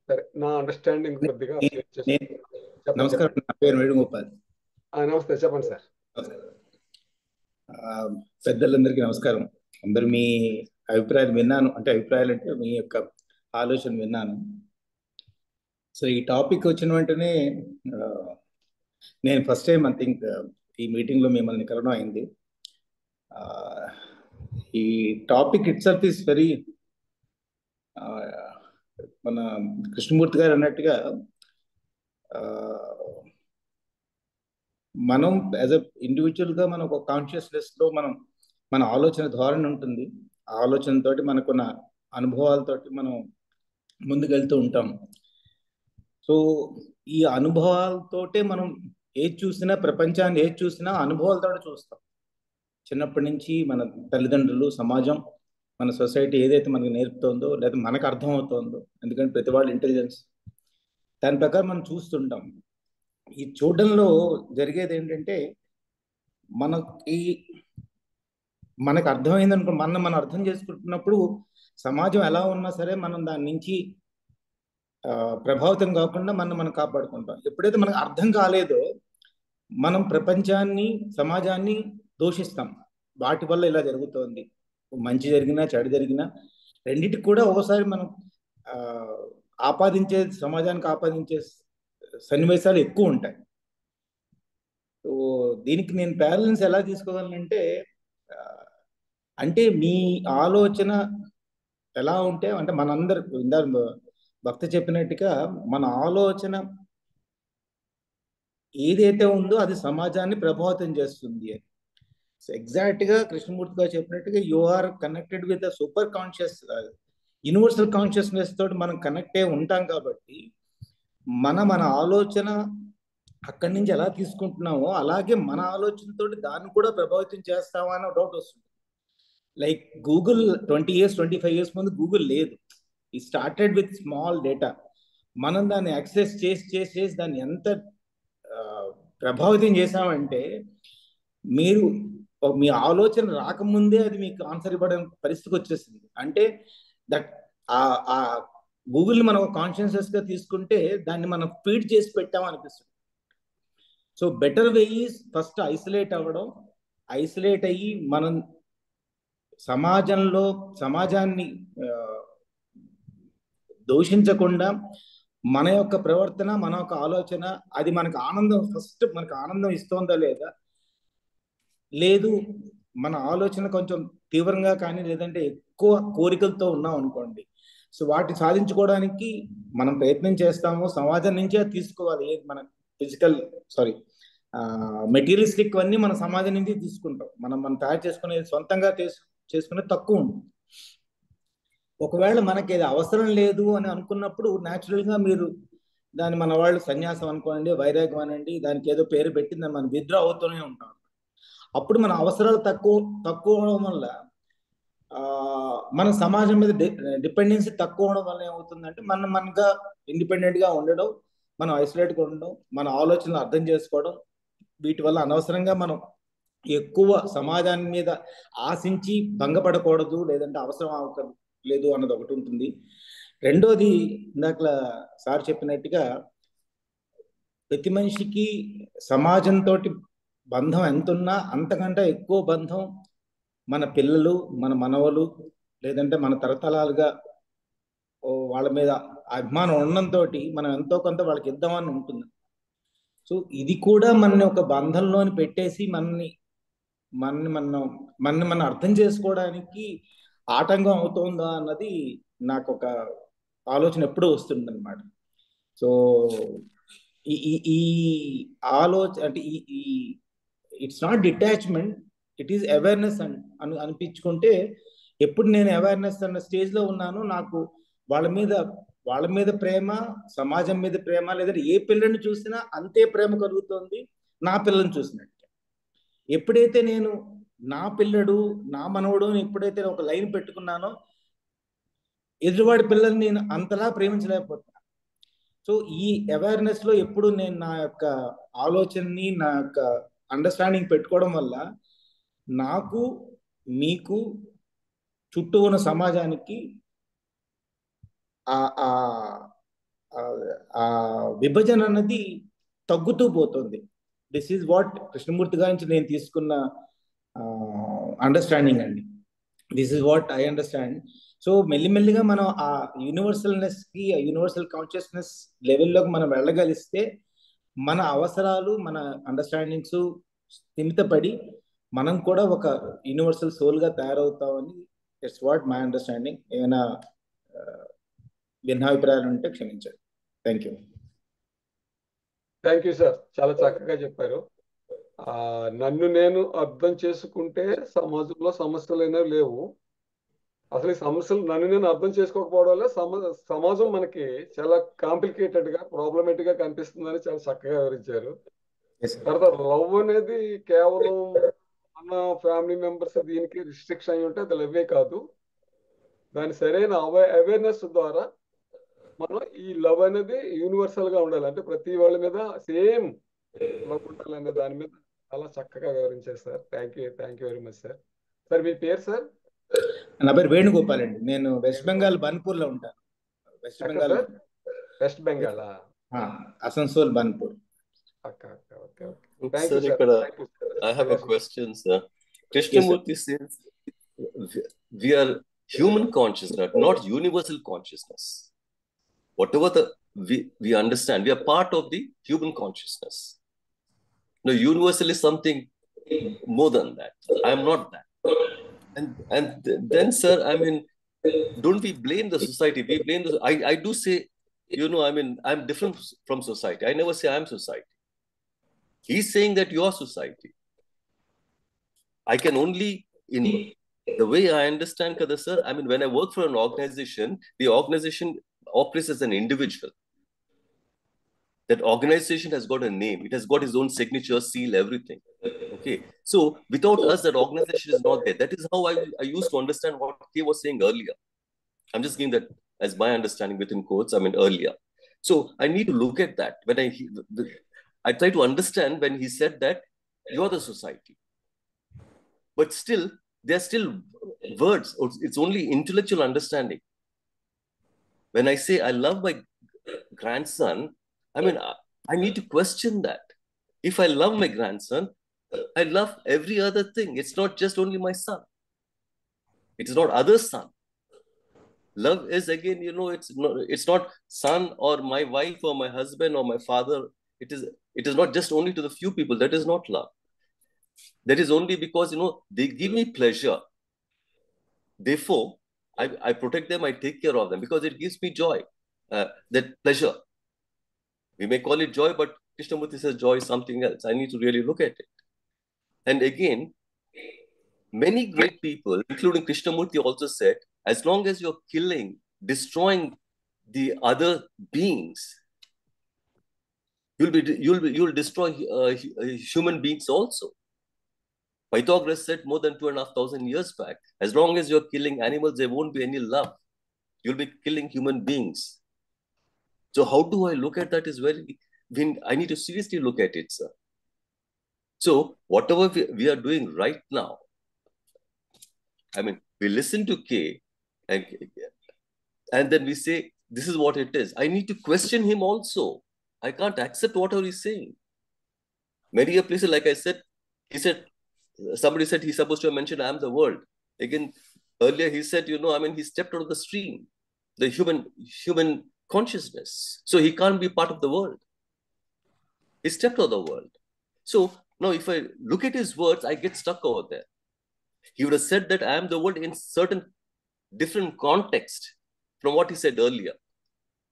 S3: సరే, నా అండర్స్టాండింగ్ కొద్దిగా షేర్ చేసుకుంటాను.
S7: నమస్కారం, నా పేరు వేణుగోపాల్.
S3: నమస్తే, చెప్పండి సార్.
S7: పెద్దలందరికీ నమస్కారం. అందరు మీ అభిప్రాయాలు విన్నాను, అంటే అభిప్రాయాలు అంటే మీ యొక్క ఆలోచన విన్నాను. సో ఈ టాపిక్ వచ్చిన వెంటనే నేను ఫస్ట్ టైం ఐ థింక్ ఈ మీటింగ్లో మిమ్మల్ని కలవడం అయింది. ఈ topic it self is very, మన కృష్ణమూర్తి గారు అన్నట్టుగా మనం యాజ్ అ ఇండివిజువల్గా మనం ఒక కాన్షియస్నెస్లో మన ఆలోచన ధోరణి ఉంటుంది. ఆ ఆలోచనతోటి మనకున్న అనుభవాలతోటి మనం ముందుకెళ్తూ ఉంటాం. సో ఈ అనుభవాలతోటే మనం ఏది చూసినా, ప్రపంచాన్ని ఏది చూసినా అనుభవాలతో చూస్తాం. చిన్నప్పటి నుంచి మన తల్లిదండ్రులు, సమాజం, మన సొసైటీ ఏదైతే మనకు నేర్పుతోందో లేదా మనకు అర్థమవుతోందో, ఎందుకంటే ప్రతి వాళ్ళ ఇంటెలిజెన్స్ దాని ప్రకారం మనం చూస్తుంటాం. ఈ చూడడంలో జరిగేది ఏంటంటే మనకు అర్థమైంది అనుకో, మనం అర్థం చేసుకుంటున్నప్పుడు సమాజం ఎలా ఉన్నా సరే మనం దాని నుంచి ప్రభావితం కాకుండా మనం కాపాడుకుంటాం. ఎప్పుడైతే మనకు అర్థం కాలేదో మనం ప్రపంచాన్ని, సమాజాన్ని దూషిస్తాం. వాటి వల్ల ఇలా జరుగుతోంది, మంచి జరిగినా చెడు జరిగినా రెండింటికి కూడా ఒకసారి మనం సమాజానికి ఆపాదించే సన్నివేశాలు ఎక్కువ ఉంటాయి. సో దీనికి నేను బ్యాలెన్స్ ఎలా తీసుకోగలనంటే, అంటే మీ ఆలోచన ఎలా ఉంటే, అంటే మనందరు ఇందాక భక్త చెప్పినట్టుగా మన ఆలోచన ఏదైతే ఉందో అది సమాజాన్ని ప్రభావితం చేస్తుంది అని. సో ఎగ్జాక్ట్గా కృష్ణమూర్తి గారు చెప్పినట్టుగా you are connected with the super conscious, universal consciousness తోటి మనం కనెక్ట్ అయి ఉంటాం. కాబట్టి మన ఆలోచన అక్కడి నుంచి ఎలా తీసుకుంటున్నామో అలాగే మన ఆలోచనతో దాన్ని కూడా ప్రభావితం చేస్తామా అన్న డౌట్ వస్తుంది. లైక్ గూగుల్ 20 years 25 years ముందు గూగుల్ లేదు. ఈ స్టార్టెడ్ విత్ స్మాల్ డేటా. మనం దాన్ని యాక్సెస్ చేసి దాన్ని ఎంత ప్రభావితం చేసామంటే, మీరు మీ ఆలోచన రాకముందే అది మీకు ఆన్సర్ ఇవ్వడం పరిస్థితికి వచ్చేసింది. అంటే దట్ ఆ గూగుల్ని మనం కాన్షియస్నెస్ గా తీసుకుంటే దాన్ని మనం ఫీడ్ చేసి పెట్టామనిపిస్తుంది. So better way is first isolate అవ్వడం, ఐసోలేట్ అయ్యి మనం సమాజాన్ని దూషించకుండా మన యొక్క ప్రవర్తన, మన యొక్క ఆలోచన అది మనకు ఆనందం ఇస్తోందా లేదా, లేదు మన ఆలోచన కొంచెం తీవ్రంగా కానీ లేదంటే ఎక్కువ కోరికలతో ఉన్నాం అనుకోండి, సో వాటిని సాధించుకోవడానికి మనం ప్రయత్నం చేస్తాము. సమాజం నుంచే తీసుకోవాలి. మన మెటీరియలిస్టిక్ అన్నీ మన సమాజం నుంచి తీసుకుంటాం. మనం తయారు చేసుకునేది సొంతంగా చేసుకునేది తక్కువ ఉంటుంది. ఒకవేళ మనకి అది అవసరం లేదు అని అనుకున్నప్పుడు న్యాచురల్గా మీరు దాన్ని మన వాళ్ళు సన్యాసం అనుకోండి, వైరాగ్యం అనండి, దానికి ఏదో పేరు పెట్టింది మనం విత్డ్రా అవుతూనే ఉంటాం. అప్పుడు మన అవసరాలు తక్కువ అవడం వల్ల మన సమాజం మీద డిపెండెన్సీ తక్కువ అవడం వల్ల ఏమవుతుందంటే మనగా ఇండిపెండెంట్గా ఉండడం, మనం ఐసోలేట్గా ఉండడం, మన ఆలోచనలు అర్థం చేసుకోవడం, వీటి వల్ల అనవసరంగా మనం ఎక్కువ సమాజాన్ని మీద ఆశించి భంగపడకూడదు, లేదంటే అవసరం లేదు అన్నది ఒకటి ఉంటుంది. రెండోది ఇందాక సార్ చెప్పినట్టుగా ప్రతి మనిషికి సమాజంతో బంధం ఎంతున్నా అంతకంటే ఎక్కువ బంధం మన పిల్లలు, మన మనవలు, లేదంటే మన తరతరాలుగా వాళ్ళ మీద అభిమానం ఉండడంతో మనం ఎంతో కొంత వాళ్ళకి ఇద్దామని ఉంటుంది. సో ఇది కూడా మనని ఒక బంధంలోని పెట్టేసి మనం అర్థం చేసుకోవడానికి ఆటంకం అవుతుందా అన్నది నాకు ఒక ఆలోచన ఎప్పుడూ వస్తుంది అనమాట. సో ఈ ఆలోచన అంటే it's not detachment, it is awareness అనిపించుకుంటే, ఎప్పుడు నేను అవేర్నెస్ అన్న స్టేజ్లో ఉన్నాను, నాకు వాళ్ళ మీద ప్రేమ, సమాజం మీద ప్రేమ, లేదంటే ఏ పిల్లల్ని చూసినా అంతే ప్రేమ కలుగుతుంది నా పిల్లల్ని చూసినట్టు. ఎప్పుడైతే నేను నా పిల్లడు, నా మనవడు ఎప్పుడైతే ఒక లైన్ పెట్టుకున్నానో ఎదురువాడి పిల్లల్ని నేను అంతలా ప్రేమించలేకపోతున్నా. సో ఈ అవేర్నెస్ లో ఎప్పుడు నేను నా యొక్క ఆలోచనని, నా యొక్క అండర్స్టాండింగ్ పెట్టుకోవడం వల్ల నాకు, మీకు, చుట్టూ ఉన్న సమాజానికి ఆ విభజన అన్నది తగ్గుతూ పోతుంది. దిస్ ఈజ్ వాట్ కృష్ణమూర్తి గారి నుంచి నేను తీసుకున్న అండర్స్టాండింగ్ అండి. This is what I understand. So మెల్లిమెల్లిగా మనం ఆ యూనివర్సల్నెస్ కి, ఆ యూనివర్సల్ కాన్షియస్నెస్ లెవెల్లోకి మనం వెళ్ళగలిస్తే మన అవసరాలు, మన అండర్స్టాండింగ్స్ స్థిమితపడి మనం కూడా ఒక యూనివర్సల్ సోల్ గా తయారవుతామని ఇట్స్ వాట్ మై అండర్స్టాండింగ్. ఏమైనా భిన్నాభిప్రాయాలు ఉంటే క్షమించండి. Thank you.
S3: Thank you sir, చాలా చక్కగా చెప్పారు. నన్ను నేను అర్థం చేసుకుంటే సమాజంలో సమస్యలు అనేవి లేవు. అసలు ఈ సమస్యలు నన్ను నేను అర్థం చేసుకోకపోవడం వల్ల సమాజం మనకి చాలా కాంప్లికేటెడ్ గా, ప్రాబ్లమేటిక్ గా కనిపిస్తుందని చాలా చక్కగా వివరించారు. తర్వాత లవ్ అనేది కేవలం మన ఫ్యామిలీ మెంబర్స్ దీనికి రిస్ట్రిక్షన్ అయి ఉంటే అది లవ్వే కాదు. దాని సరైన అవేర్నెస్ ద్వారా మనం ఈ లవ్ అనేది యూనివర్సల్ గా ఉండాలి, అంటే ప్రతి వాళ్ళ మీద సేమ్ లవ్ ఉండాలనే దాని మీద చాలా చక్కగా వివరించారు sir. Thank you very much sir. Sir మీ పేరు సార్?
S7: నా పేరు వేణుగోపాల్ అండి. నేను వెస్ట్ బెంగాల్ బన్పూర్ లో ఉంటాను.
S3: West Bengal,
S7: Asansol, Banpur.
S6: I have a question, sir. Krishnamurti says we are human consciousness, not universal consciousness. Whatever we understand, we are part of the human consciousness. No, universal is something more than that. I am not that. And then, sir, I mean, don't we blame the society? We blame I do say, I mean, I'm different from society. I never say I'm society. He's saying that you are society. I can only, in the way I understand, Kada sir, I mean, when I work for an organization, the organization operates as an individual. That organization has got a name. It has got its own signature, seal, everything. Okay. So without us, that organization is not there. That is how I used to understand what he was saying earlier. I'm just giving that as my understanding within quotes, I mean, earlier. So I need to look at that. When I try to understand when he said that you're the society. But still, they're still words. It's only intellectual understanding. When I say I love my grandson, I mean, I need to question that. If I love my grandson, I love every other thing. It's not just only my son. It's not other son. Love is, again, it's not son or my wife or my husband or my father. It is not just only to the few people. That is not love. That is only because, they give me pleasure. Therefore, I protect them, I take care of them because it gives me joy, that pleasure. We may call it joy, but Krishnamurti says joy is something else. I need to really look at it. And again, many great people, including Krishnamurti, also said, as long as you're killing, destroying the other beings, you'll destroy human beings also. Pythagoras said more than 2,500 years back, as long as you're killing animals, there won't be any love. You'll be killing human beings. So how do I look at that I need to seriously look at it, sir. So whatever we are doing right now, I mean, we listen to K and then we say, this is what it is. I need to question him also. I can't accept whatever he's saying. Many a places, like I said, somebody said he's supposed to have mentioned, I am the world. Again, earlier he said, he stepped out of the stream, the human consciousness. So he can't be part of the world. He stepped out of the world. So now if I look at his words, I get stuck over there. He would have said that I am the world in certain different context from what he said earlier.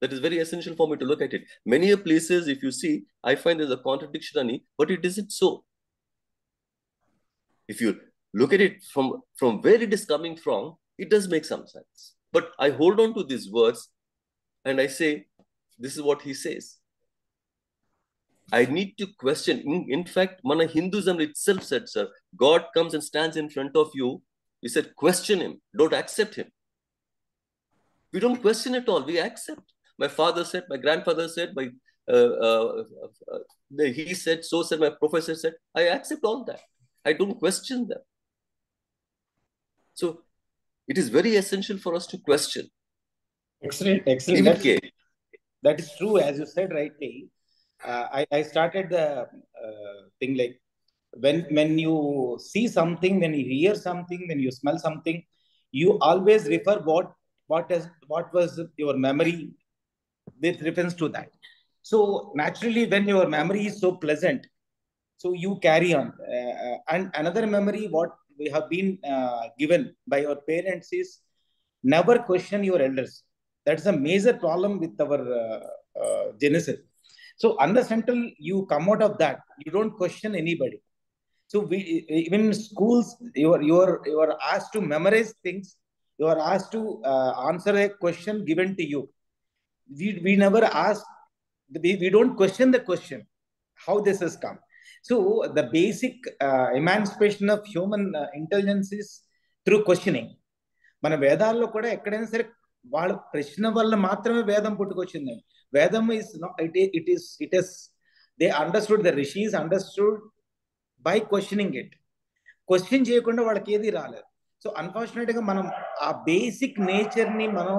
S6: That is very essential for me to look at it. Many places, if you see, I find there's a contradiction, but it isn't so. If you look at it from where it is coming from, it does make some sense. But I hold on to these words and I say, this is what he says. I need to question. In fact, Mana Hinduism itself said, sir, God comes and stands in front of you. He said, question him. Don't accept him. We don't question at all. We accept. My father said, my grandfather said, he said, so said, my professor said. I accept all that. I don't question them. So it is very essential for us to question.
S7: Excellent. That is true, as you said rightly. I started the thing like when you see something, when you hear something, when you smell something, you always refer what was your memory with reference to that. So naturally, when your memory is so pleasant, so you carry on. And another memory, what we have been given by our parents is never question your elders. That's a major problem with our genesis. So unless until you come out of that, you don't question anybody. So even in schools, you are asked to memorize things. You are asked to answer a question given to you. We never ask. We don't question the question. How this has come. So the basic emancipation of human intelligence is through questioning. మన వేదాల్లో కూడా ఎక్కడైనా సరే వాళ్ళ ప్రశ్న వల్ల మాత్రమే వేదం పుట్టుకొచ్చింది. వేదం is it is they understood, the rishis understood by questioning it. Question చేయకుండా వాళ్ళకి ఏది రాలేదు. సో అన్ఫార్చునేట్ గా మనం ఆ బేసిక్ నేచర్ ని మనం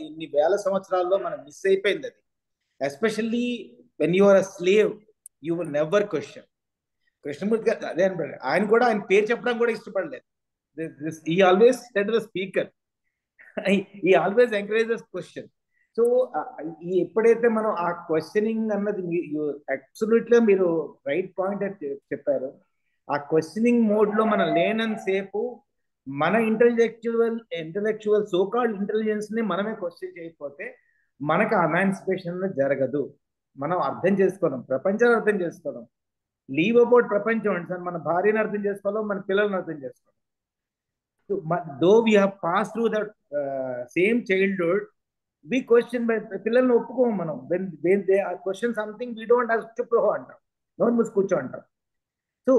S7: ఇన్ని వేల సంవత్సరాల్లో మనం మిస్ అయిపోయింది. అది especially when you are a slave you will never question. Krishnamurti గారు అదే అనిపడారు. ఆయన కూడా ఆయన పేరు చెప్పడం కూడా ఇష్టపడలేదు. He always said the speaker. He always encourages question. So ఎప్పుడైతే మనం ఆ క్వశ్చనింగ్ అన్నది అబ్సల్యూట్లీ మీరు రైట్ పాయింట్ చెప్పారు. ఆ క్వశ్చనింగ్ మోడ్ లో మనం లేనంత సేపు మన ఇంటెలెక్చువల్ సోకాల్డ్ ఇంటెలిజెన్స్ ని మనమే క్వశ్చన్ చేయకపోతే మనకు ఎమాన్సిపేషన్ జరగదు. మనం అర్థం చేసుకోవడం, ప్రపంచాన్ని అర్థం చేసుకోవడం, లీవ్ అబౌట్ ప్రపంచం అంటే సార్ మన భార్యను అర్థం చేసుకోవడం, మన పిల్లల్ని అర్థం చేసుకోవడం. So, though we have passed through that same childhood, we question by పిల్లల్ని ఒప్పుకోము మనం. when they question something, we don't have చుప్ అంటాం, నోరు మూసి కూర్చో అంటాం. So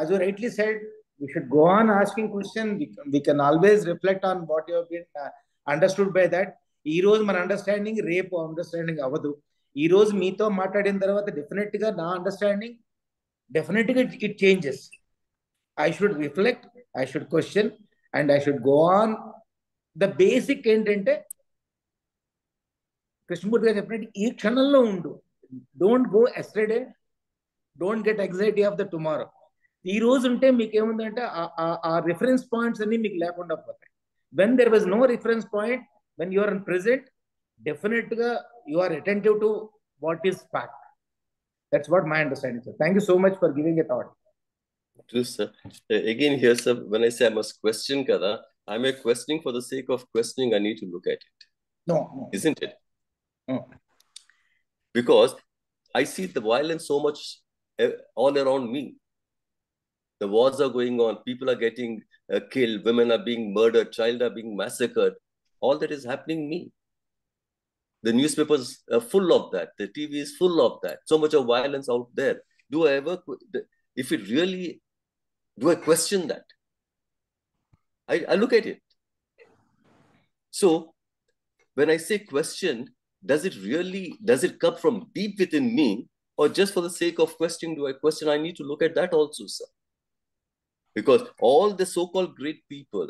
S7: as you rightly said, we should go on asking question. We can always reflect on what you have been understood by that. ఈ రోజు మన అండర్స్టాండింగ్ రేపు understanding అవ్వదు. ఈ రోజు మీతో మాట్లాడిన తర్వాత డెఫినెట్ గా నా అండర్స్టాండింగ్ డెఫినెట్ గా it changes. I should reflect, I should question, and I should go on. The basic ఏంటంటే కృష్ణమూర్తి గారు చెప్పినట్టు ఈ క్షణంలో ఉండు. Don't go yesterday, don't get anxiety of the tomorrow. ఈ రోజు ఉంటే మీకు ఏముందంటే ఆ రిఫరెన్స్ పాయింట్స్ అన్ని మీకు లేకుండా పోతాయి. When there was no reference point, when you are in present, definite గా you are attentive to what is fact. That's what my understanding, sir. Thank you so much for giving a thought.
S6: True, sir. Again, here, sir, when I say I must question, kada, I'm a questioning for the sake of questioning. I need to look at it.
S7: No.
S6: Isn't it?
S7: No.
S6: Because I see the violence so much all around me. The wars are going on. People are getting killed. Women are being murdered. Child are being massacred. All that is happening to me. The newspapers are full of that. The TV is full of that. So much of violence out there. Do I ever, if it really, do I question that? I look at it. So when I say question, does it come from deep within me, or just for the sake of questioning, do I question? I need to look at that also, sir. Because all the so-called great people,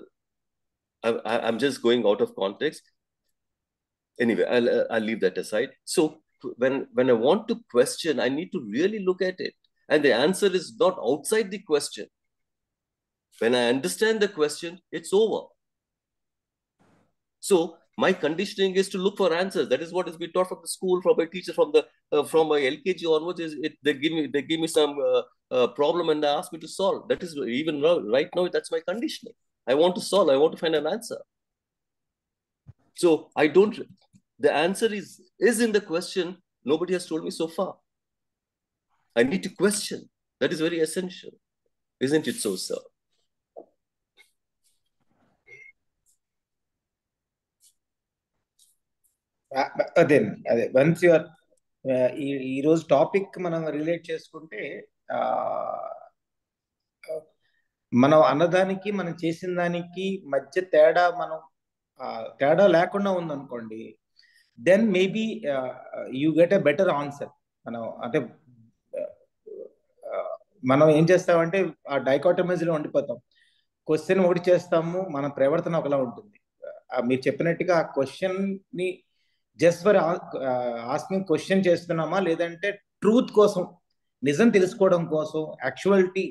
S6: I'm just going out of context. Anyway, I'll leave that aside. So when I want to question, I need to really look at it. And the answer is not outside the question. When I understand the question, it's over. So my conditioning is to look for answers. That is what has been taught from the school, from my teacher, from my LKG onwards. They give me some problem and they ask me to solve. That is even right now. That's my conditioning. I want to solve. I want to find an answer. So I don't. The answer is in the question. Nobody has told me so far. I need to question. That is very essential, isn't it so, sir?
S7: అదే once your ఈ రోజు topic మనం relate చేసుకుంటే, మనం అన్నదానికి మనం చేసిన దానికి మధ్య తేడా లేకుండా ఉందనుకోండి, then maybe you get a better answer. మనం ఏం చేస్తామంటే ఆ డైకాటమీస్లో ఉండిపోతాం. క్వశ్చన్ ఒకటి చేస్తాము, మన ప్రవర్తన ఒకలా ఉంటుంది. మీరు చెప్పినట్టుగా ఆ క్వశ్చన్ ని జస్ట్ ఫర్ ఆస్కింగ్ క్వశ్చన్ చేస్తున్నామా, లేదంటే ట్రూత్ కోసం, నిజం తెలుసుకోవడం కోసం, యాక్చువాలిటీ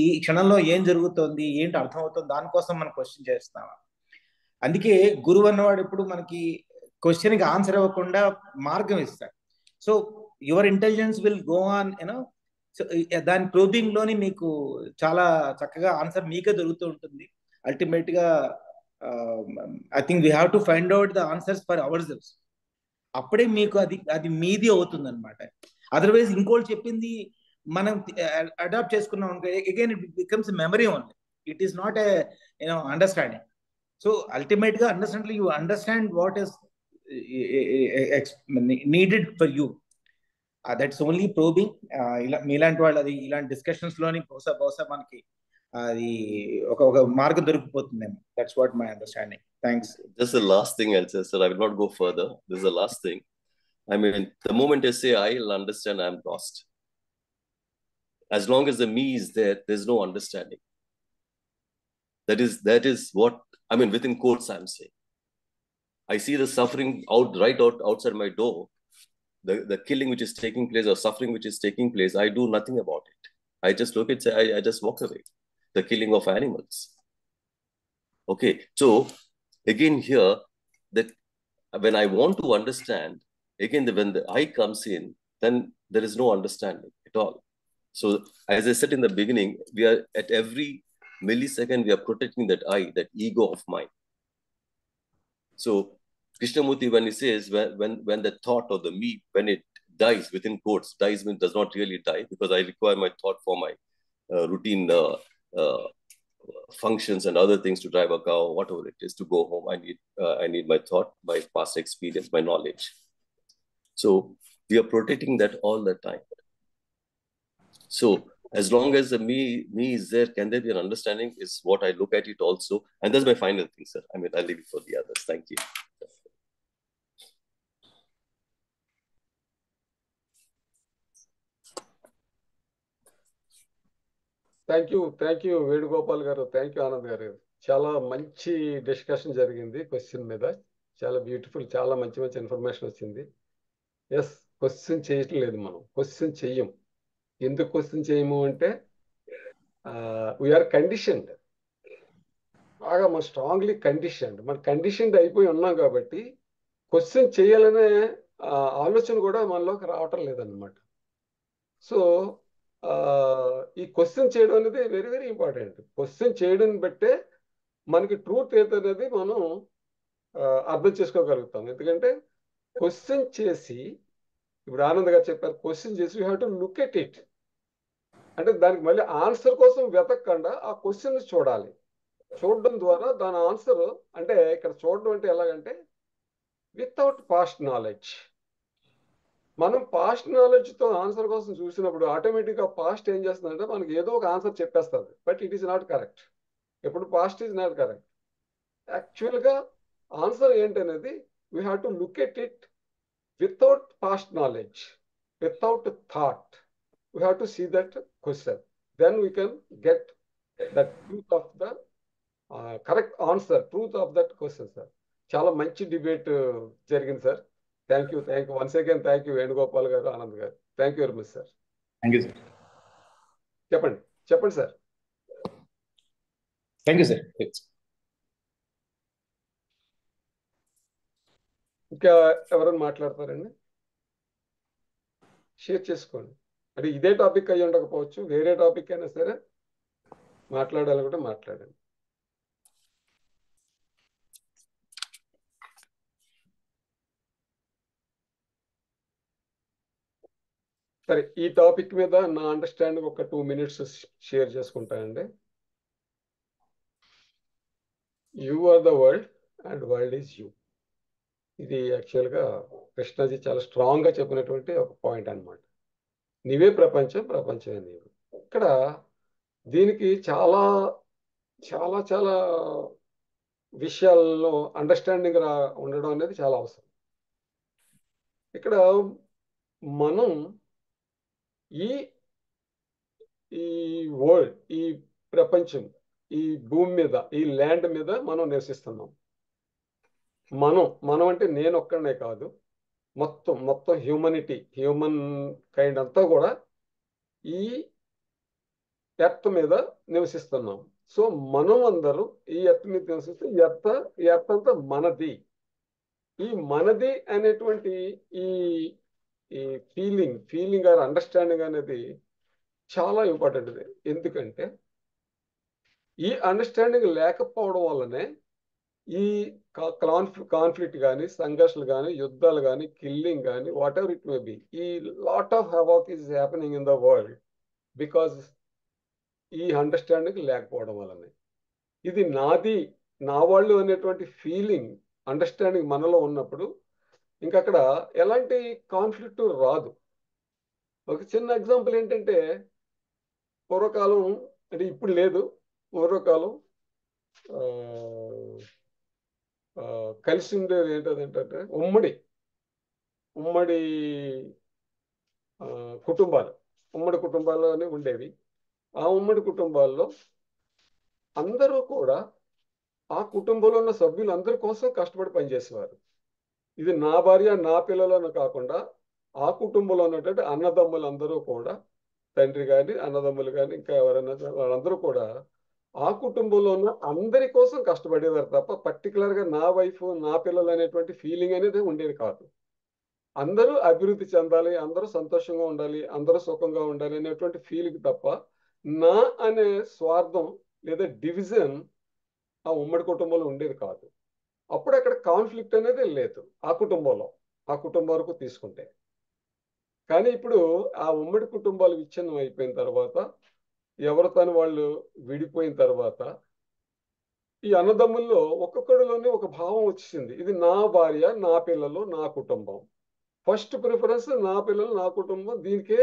S7: ఈ క్షణంలో ఏం జరుగుతుంది, ఏంటి అర్థమవుతుంది, దానికోసం మనం క్వశ్చన్ చేస్తామా. అందుకే గురువు అన్నవాడు ఎప్పుడు మనకి క్వశ్చన్కి ఆన్సర్ ఇవ్వకుండా మార్గం ఇస్తాడు. So your intelligence will go on, you know. So దాని ప్రోబింగ్ లోని మీకు చాలా చక్కగా ఆన్సర్ మీకే దొరుకుతూ ఉంటుంది. అల్టిమేట్ గా I think we have to find out the answers for hour selves. అప్పుడే మీకు అది మీది అవుతుంది అనమాట. అదర్వైజ్ ఇంకోటి చెప్పింది మనం అడాప్ట్ చేసుకున్నాం అనుకో, again it becomes memory only. It is not a understanding. So ultimate గా you understand what is needed for you. That's only probing. మీలాంటి వాళ్ళు అది ఇలాంటి డిస్కషన్స్ లోని బహుశా మనకి అది ఒక మార్గం దొరికిపోతుందేమో. That's what my understanding. Thanks.
S6: Just the last thing I'll say, sir. I will not go further. This is the last thing. I mean, the moment I say I'll understand, I'm lost. As long as the me is there, there's no understanding. That is what, I mean, within quotes I'm saying. I see the suffering right outside my door, the killing which is taking place, or suffering which is taking place. I do nothing about it. I just look at, I just walk away. The killing of animals. Okay, so again here, that when I want to understand, again when the I comes in, then there is no understanding at all. So as I said in the beginning, we are at every millisecond we are protecting that I, that ego of mine. So Krishnamurti, when he says when the thought or the me, when it dies, within quotes, dies means does not really die, because I require my thought for my routine functions and other things, to drive a car or whatever it is, to go home. I need my thought, my past experience, my knowledge. So we are protecting that all the time. So as long as the me is there, can there be an understanding, is what I look at it also. And that's my final thing, sir. I mean, I'll leave it for the others. Thank you.
S3: Thank you Venugopal గారు. Thank you Anand గారు. చాలా మంచి discussion జరిగింది question మీద. చాలా beautiful, చాలా మంచి information వచ్చింది. ఎస్, క్వశ్చన్ చేయటం లేదు. మనం క్వశ్చన్ చెయ్యం. ఎందుకు క్వశ్చన్ చేయము అంటే వీఆర్ కండిషన్డ్. బాగా మన స్ట్రాంగ్లీ కండిషన్డ్. మన కండిషన్డ్ అయిపోయి ఉన్నాం కాబట్టి క్వశ్చన్ చేయాలనే ఆలోచన కూడా మనలోకి రావటం లేదన్నమాట. సో ఈ క్వశ్చన్ చేయడం అనేది వెరీ వెరీ ఇంపార్టెంట్. క్వశ్చన్ చేయడం బట్టే మనకి ట్రూత్ ఏదనేది మనం అర్థం చేసుకోగలుగుతాం. ఎందుకంటే క్వశ్చన్ చేసి, ఇప్పుడు ఆనంద్ గారు చెప్పారు, క్వశ్చన్ చేసి you have to look at it. అంటే దానికి మళ్ళీ ఆన్సర్ కోసం వెతకకుండా ఆ క్వశ్చన్ చూడాలి. చూడడం ద్వారా దాని ఆన్సర్, అంటే ఇక్కడ చూడడం అంటే ఎలాగంటే వితౌట్ పాస్ట్ నాలెడ్జ్. మనం పాస్ట్ నాలెడ్జ్తో ఆన్సర్ కోసం చూసినప్పుడు ఆటోమేటిక్గా పాస్ట్ ఏం చేస్తుందంటే మనకి ఏదో ఒక ఆన్సర్ చెప్పేస్తుంది. But it is not correct. ఎప్పుడు పాస్ట్ ఈజ్ నాట్ కరెక్ట్. యాక్చువల్గా ఆన్సర్ ఏంటనేది we have to look at it without past knowledge, without thought. We have to see that question. Then we can get the truth of the correct answer, truth of that question sir. చాలా మంచి debate జరిగింది sir. Thank you once again. Thank you Venugopal గారు, ఆనంద్ గారు. Thank you very much sir.
S7: Thank you sir.
S3: చెప్పండి sir.
S7: Thank you sir.
S3: ఇంకా ఎవరైనా మాట్లాడతారండి? Share చేసుకోండి. అంటే ఇదే టాపిక్ అయ్యి ఉండకపోవచ్చు, వేరే టాపిక్ అయినా సరే మాట్లాడాలనుకుంటే మాట్లాడండి. సరే, ఈ టాపిక్ మీద నా అండర్స్టాండింగ్ ఒక 2 minutes షేర్ చేసుకుంటానండి. You are the world and world is you. ఇది యాక్చువల్గా కృష్ణాజీ చాలా స్ట్రాంగ్గా చెప్పినటువంటి ఒక పాయింట్ అన్నమాట. నీవే ప్రపంచం, ప్రపంచమే నీవు. ఇక్కడ దీనికి చాలా చాలా చాలా విషయాల్లో అండర్స్టాండింగ్ ఉండడం అనేది చాలా అవసరం. ఇక్కడ మనం ఈ వరల్డ్, ఈ ప్రపంచం, ఈ భూమి మీద, ఈ ల్యాండ్ మీద మనం నివసిస్తున్నాం. మనం అంటే నేను ఒక్కడనే కాదు, మొత్తం హ్యూమనిటీ, హ్యూమన్ కైండ్ అంతా కూడా ఈ ఎర్త్ మీద నివసిస్తున్నాం. సో మనం అందరూ ఈ ఎర్త్ మీద నివసిస్తే ఈ ఎర్త్ అంతా మనది. ఈ మనది అనేటువంటి ఈ ఫీలింగ్ ఆర్ అండర్స్టాండింగ్ అనేది చాలా ఇంపార్టెంట్. ఎందుకంటే ఈ అండర్స్టాండింగ్ లేకపోవడం వల్లనే ఈ కాన్ఫ్లిక్ట్ కానీ, సంఘర్షణలు కానీ, యుద్ధాలు కానీ, కిల్లింగ్ కానీ, whatever it may be, ఈ lot of havoc is happening in the world because ఈ అండర్స్టాండింగ్ లేకపోవడం వల్లనే. ఇది నాది, నా వాళ్ళు అనేటువంటి ఫీలింగ్, అండర్స్టాండింగ్ మనలో ఉన్నప్పుడు ఇంకా అక్కడ ఎలాంటి కాన్ఫ్లిక్ట్ రాదు. ఒక చిన్న ఎగ్జాంపుల్ ఏంటంటే, పూర్వకాలం, అంటే ఇప్పుడు లేదు, పూర్వకాలం కలిసి ఉండేది ఏంటంటే ఉమ్మడి కుటుంబాలు ఉండేవి. ఆ ఉమ్మడి కుటుంబాల్లో అందరూ కూడా ఆ కుటుంబంలో ఉన్న సభ్యులు అందరి కోసం కష్టపడి పనిచేసేవారు. ఇది నా భార్య, నా పిల్లలను కాకుండా ఆ కుటుంబంలో ఉన్నటువంటి అన్నదమ్ములు అందరూ కూడా, తండ్రి కానీ, అన్నదమ్ములు కానీ, ఇంకా ఎవరైనా వాళ్ళందరూ కూడా ఆ కుటుంబంలో ఉన్న అందరి కోసం కష్టపడేవారు తప్ప పర్టికులర్గా నా వైఫ్, నా పిల్లలు అనేటువంటి ఫీలింగ్ అనేది ఉండేది కాదు. అందరూ అభివృద్ధి చెందాలి, అందరూ సంతోషంగా ఉండాలి, అందరూ సుఖంగా ఉండాలి అనేటువంటి ఫీలింగ్ తప్ప నా అనే స్వార్థం లేదా డివిజన్ ఆ ఉమ్మడి కుటుంబంలో ఉండేది కాదు. అప్పుడు అక్కడ కాన్ఫ్లిక్ట్ అనేది లేదు ఆ కుటుంబం వరకు తీసుకుంటే. కానీ ఇప్పుడు ఆ ఉమ్మడి కుటుంబాలు విచ్ఛిన్నం అయిపోయిన తర్వాత, ఎవరు తను వాళ్ళు విడిపోయిన తర్వాత, ఈ అన్నదమ్ముల్లో ఒక్కొక్కడిలోనే ఒక భావం వచ్చేసింది. ఇది నా భార్య, నా పిల్లలు, నా కుటుంబం. ఫస్ట్ ప్రిఫరెన్స్ నా పిల్లలు, నా కుటుంబం, దీనికే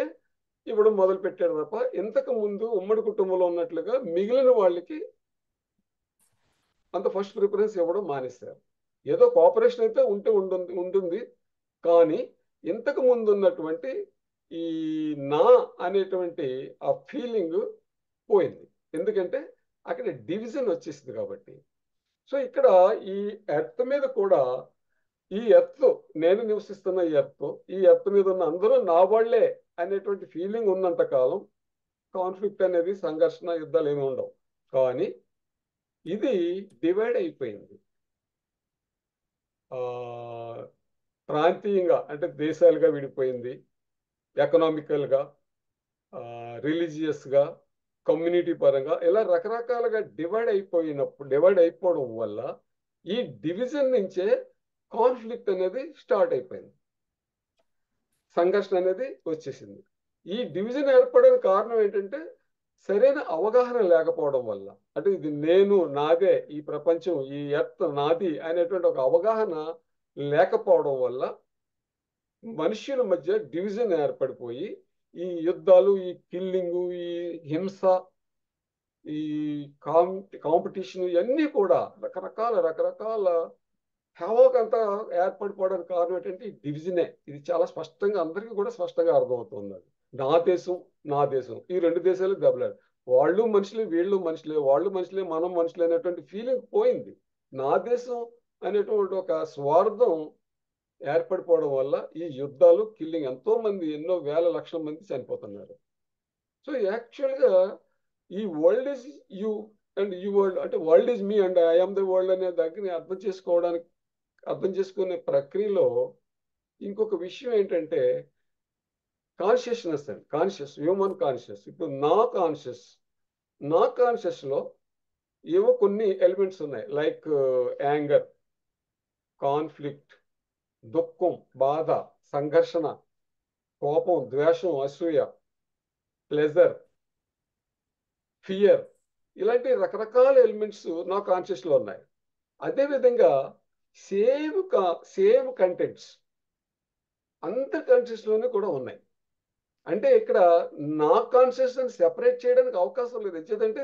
S3: ఇవ్వడం మొదలు పెట్టాడు తప్ప ఇంతకు ముందు ఉమ్మడి కుటుంబంలో ఉన్నట్లుగా మిగిలిన వాళ్ళకి అంత ఫస్ట్ ప్రిఫరెన్స్ ఇవ్వడం మానేశారు. ఏదో కోఆపరేషన్ అయితే ఉంటుంది, కానీ ఇంతకు ముందు ఉన్నటువంటి ఈ నా అనేటువంటి ఆ ఫీలింగ్ పోయింది. ఎందుకంటే అక్కడ డివిజన్ వచ్చేసింది కాబట్టి. సో ఇక్కడ ఈ ఎర్త్ మీద కూడా ఈ ఎర్త్, నేను నివసిస్తున్న ఈ ఎర్త్ మీద ఉన్న అందరూ నా వాళ్లే అనేటువంటి ఫీలింగ్ ఉన్నంత కాలం కాన్ఫ్లిక్ట్ అనేది, సంఘర్షణ, యుద్ధాలు ఏమి ఉండవు. కానీ ఇది డివైడ్ అయిపోయింది. ప్రాంతీయంగా అంటే దేశాలుగా విడిపోయింది, ఎకనామికల్గా, రిలీజియస్గా, కమ్యూనిటీ పరంగా ఇలా రకరకాలుగా డివైడ్ అయిపోవడం వల్ల ఈ డివిజన్ నుంచే కాన్ఫ్లిక్ట్ అనేది స్టార్ట్ అయిపోయింది, సంఘర్షణ అనేది వచ్చేసింది. ఈ డివిజన్ ఏర్పడడానికి కారణం ఏంటంటే సరైన అవగాహన లేకపోవడం వల్ల. అంటే ఇది నేను, నాదే, ఈ ప్రపంచం, ఈ ఎర్త్ నాది అనేటువంటి ఒక అవగాహన లేకపోవడం వల్ల మనుష్యుల మధ్య డివిజన్ ఏర్పడిపోయి ఈ యుద్ధాలు, ఈ కిల్లింగు, ఈ హింస, ఈ కాంపిటీషన్ ఇవన్నీ కూడా రకరకాల హేవోక్ అంతా ఏర్పడిపోవడానికి కారణం ఏంటంటే ఈ డివిజనే. ఇది చాలా స్పష్టంగా అందరికీ కూడా స్పష్టంగా అర్థమవుతుంది. అది నా దేశం ఈ రెండు దేశాలు దెబ్బలాడు, వాళ్ళు మనుషులే, వీళ్ళు మనుషులే, వాళ్ళు మనుషులే, మనం మనుషులే అనేటువంటి ఫీలింగ్ పోయింది. నా దేశం అనేటువంటి ఒక స్వార్థం ఏర్పడిపోవడం వల్ల ఈ యుద్ధాలు, కిల్లింగ్, ఎంతో మంది, ఎన్నో వేల లక్షల మంది చనిపోతున్నారు. సో యాక్చువల్గా ఈ world is you and you world, అంటే world is me and I am the world అనే దగ్గర అర్థం చేసుకునే ప్రక్రియలో ఇంకొక విషయం ఏంటంటే కాన్షియస్నెస్ అండి. Human conscious. ఇప్పుడు నా కాన్షియస్లో ఏవో కొన్ని ఎలిమెంట్స్ ఉన్నాయి, లైక్ యాంగర్, కాన్ఫ్లిక్ట్, దుఃఖం, బాధ, సంఘర్షణ, కోపం, ద్వేషం, అసూయ, ప్లెజర్, ఫియర్, ఇలాంటి రకరకాల ఎలిమెంట్స్ నా కాన్షియస్లో ఉన్నాయి. అదేవిధంగా సేమ్ కంటెంట్స్ అందరి కాన్షియస్లోనే కూడా ఉన్నాయి. అంటే ఇక్కడ నా కాన్షియస్ని సెపరేట్ చేయడానికి అవకాశం లేదు. ఎందుకంటే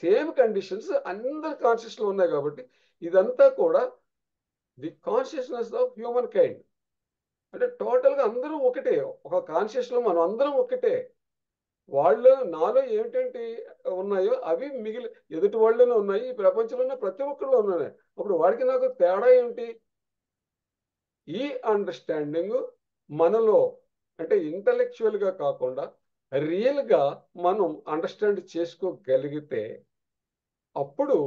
S3: సేమ్ కండిషన్స్ అందరి కాన్షియస్లో ఉన్నాయి కాబట్టి ఇదంతా కూడా the consciousness of human kind. అంటే టోటల్గా అందరూ ఒకటే, ఒక కాన్షియస్లో మనం అందరం ఒకటే. వాళ్ళు నాలో ఏంటంటే ఉన్నాయో అవి ఎదుటి వాళ్ళలోనే ఉన్నాయి, ఈ ప్రపంచంలో ప్రతి ఒక్కరిలో ఉన్నాయి. అప్పుడు వాడికి నాకు తేడా ఏంటి? ఈ అండర్స్టాండింగ్ మనలో అంటే ఇంటలెక్చువల్గా కాకుండా రియల్గా మనం అండర్స్టాండ్ చేసుకోగలిగితే అప్పుడు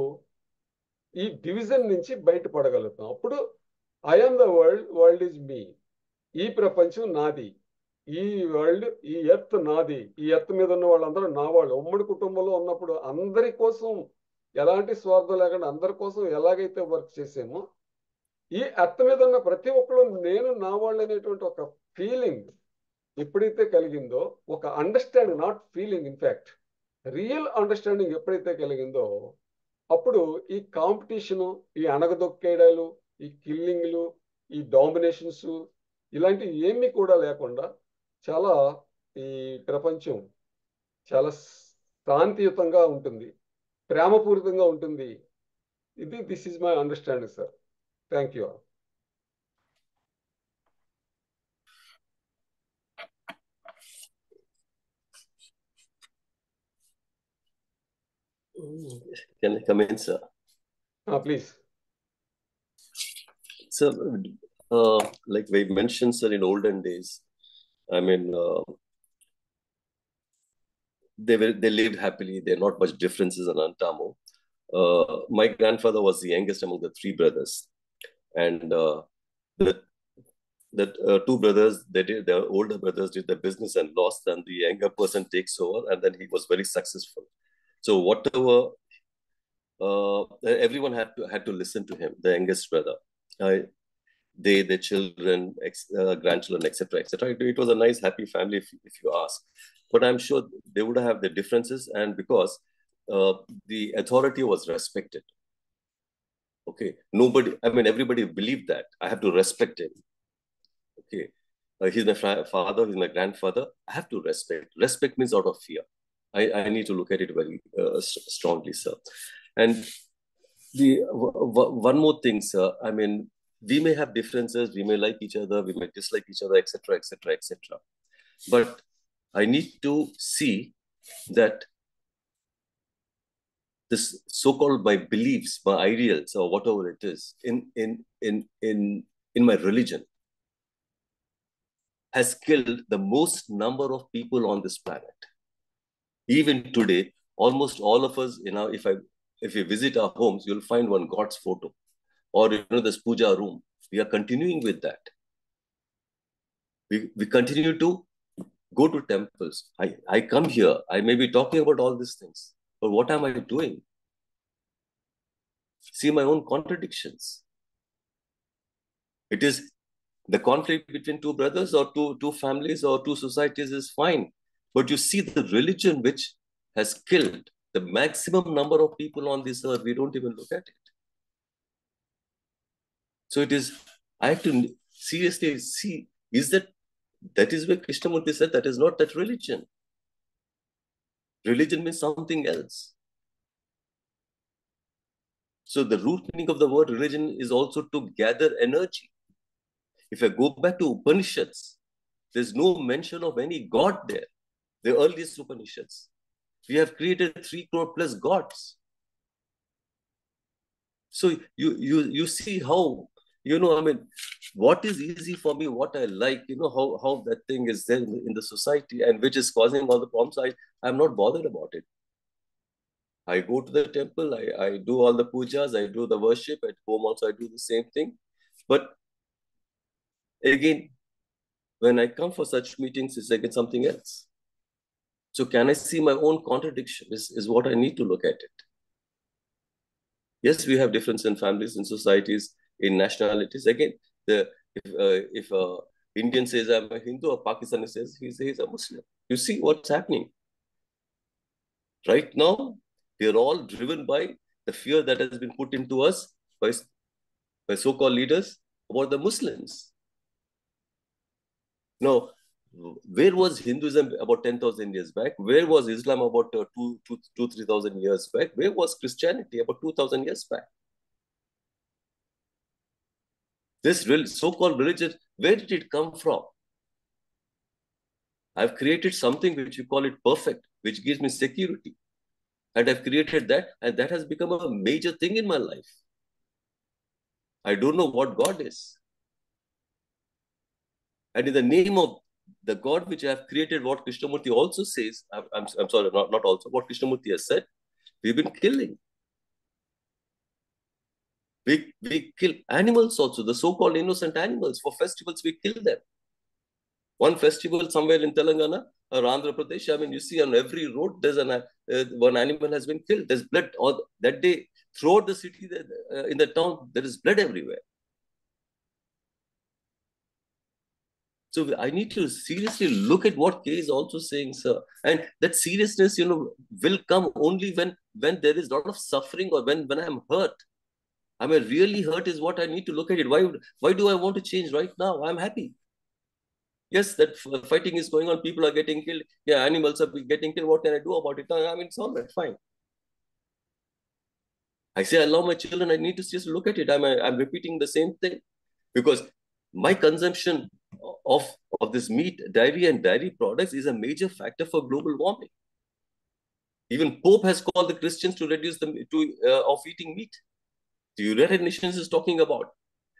S3: ఈ డివిజన్ నుంచి బయటపడగలుగుతాం. అప్పుడు I am the world is me, ఈ ప్రపంచం నాది, ఈ వరల్డ్, ఈ ఎర్త్ నాది, ఈ ఎర్త్ మీద ఉన్న వాళ్ళందరూ నా వాళ్ళు. ఉమ్మడి కుటుంబంలో ఉన్నప్పుడు అందరి కోసం ఎలాంటి స్వార్థం లేకుండా అందరి కోసం ఎలాగైతే వర్క్ చేసామో ఈ ఎర్త్ మీద ఉన్న ప్రతి ఒక్కరు నేను నా వాళ్ళు అనేటువంటి ఒక ఫీలింగ్ ఎప్పుడైతే కలిగిందో, ఒక understanding, not feeling, in fact real understanding ఎప్పుడైతే కలిగిందో అప్పుడు ఈ కాంపిటీషను, ఈ అణగదొక్కేయడాలు, ఈ కిల్లింగ్లు, ఈ డామినేషన్స్ ఇలాంటివి ఏమీ కూడా లేకుండా చాలా ఈ ప్రపంచం చాలా శాంతియుతంగా ఉంటుంది, ప్రేమపూరితంగా ఉంటుంది. This is my understanding sir. Thank you.
S6: Can I come in, sir?
S3: Please.
S6: Sir, like we mentioned, sir, in olden days, I mean, they lived happily. There are not much differences in Antamo. My grandfather was the youngest among the three brothers, and the two brothers, their older brothers did the business and lost, and the younger person takes over, and then he was very successful. So whatever, everyone had to listen to him, the youngest brother. Their children, grandchildren, etc., etc. It was a nice, happy family, if you ask. But I'm sure they would have their differences, and because the authority was respected. Okay, everybody believed that I have to respect him. Okay, he's my father, he's my grandfather. I have to respect. Respect means out of fear. I need to look at it very strongly, sir. And one more thing, sir. I mean, we may have differences, we may like each other, we may dislike each other, etc., etc., etc. But I need to see that this so-called my beliefs, my ideals, or whatever it is, in in my religion has killed the most number of people on this planet. Even today, almost all of us, if you visit our homes, you'll find one God's photo, or this puja room. We are continuing with that. We continue to go to temples. I come here. I may be talking about all these things, but what am I doing? See my own contradictions. It is the conflict between two brothers or two families or two societies is fine. But you see the religion which has killed the maximum number of people on this earth, we don't even look at it. So I have to seriously see, that is where Krishnamurti said that is not that religion. Religion means something else. So the root meaning of the word religion is also to gather energy. If I go back to Upanishads, there's no mention of any god there. The earliest Upanishads. We have created 3 crore plus gods. So you see how, what is easy for me, what I like, how that thing is there in the society and which is causing all the problems. I'm not bothered about it. I go to the temple, I do all the pujas, I do the worship. At home also I do the same thing. But again, when I come for such meetings, it's again something else. So can I see my own contradiction is what I need to look at it. Yes, we have difference in families, in societies, in nationalities. Again, if Indian says I'm a Hindu, or Pakistani says he's a Muslim. You see what's happening. Right now, we are all driven by the fear that has been put into us by so-called leaders about the Muslims. Now, where was Hinduism about 10,000 years back? Where was Islam about 3,000 years back? Where was Christianity about 2,000 years back? This so-called religion, where did it come from? I've created something which you call it perfect, which gives me security. And I've created that, and that has become a major thing in my life. I don't know what God is. And in the name of the God which I have created, what Krishnamurti also says, I'm sorry, not also, what Krishnamurti has said, we've been killing. We kill animals also, the so-called innocent animals. For festivals, we kill them. One festival somewhere in Telangana or Andhra Pradesh, you see on every road, there's one animal has been killed. There's blood. That day, throughout the city, in the town, there is blood everywhere. So I need to seriously look at what Kay is also saying, sir. And that seriousness, will come only when there is a lot of suffering or when I'm hurt. Really hurt is what I need to look at it. Why do I want to change right now? I'm happy. Yes, that fighting is going on. People are getting killed. Yeah, animals are getting killed. What can I do about it? It's all right, fine. I say I love my children. I need to just look at it. I'm repeating the same thing because my consumption of this meat, dairy and dairy products is a major factor for global warming. Even Pope has called the Christians to reduce of eating meat. The United Nations is talking about.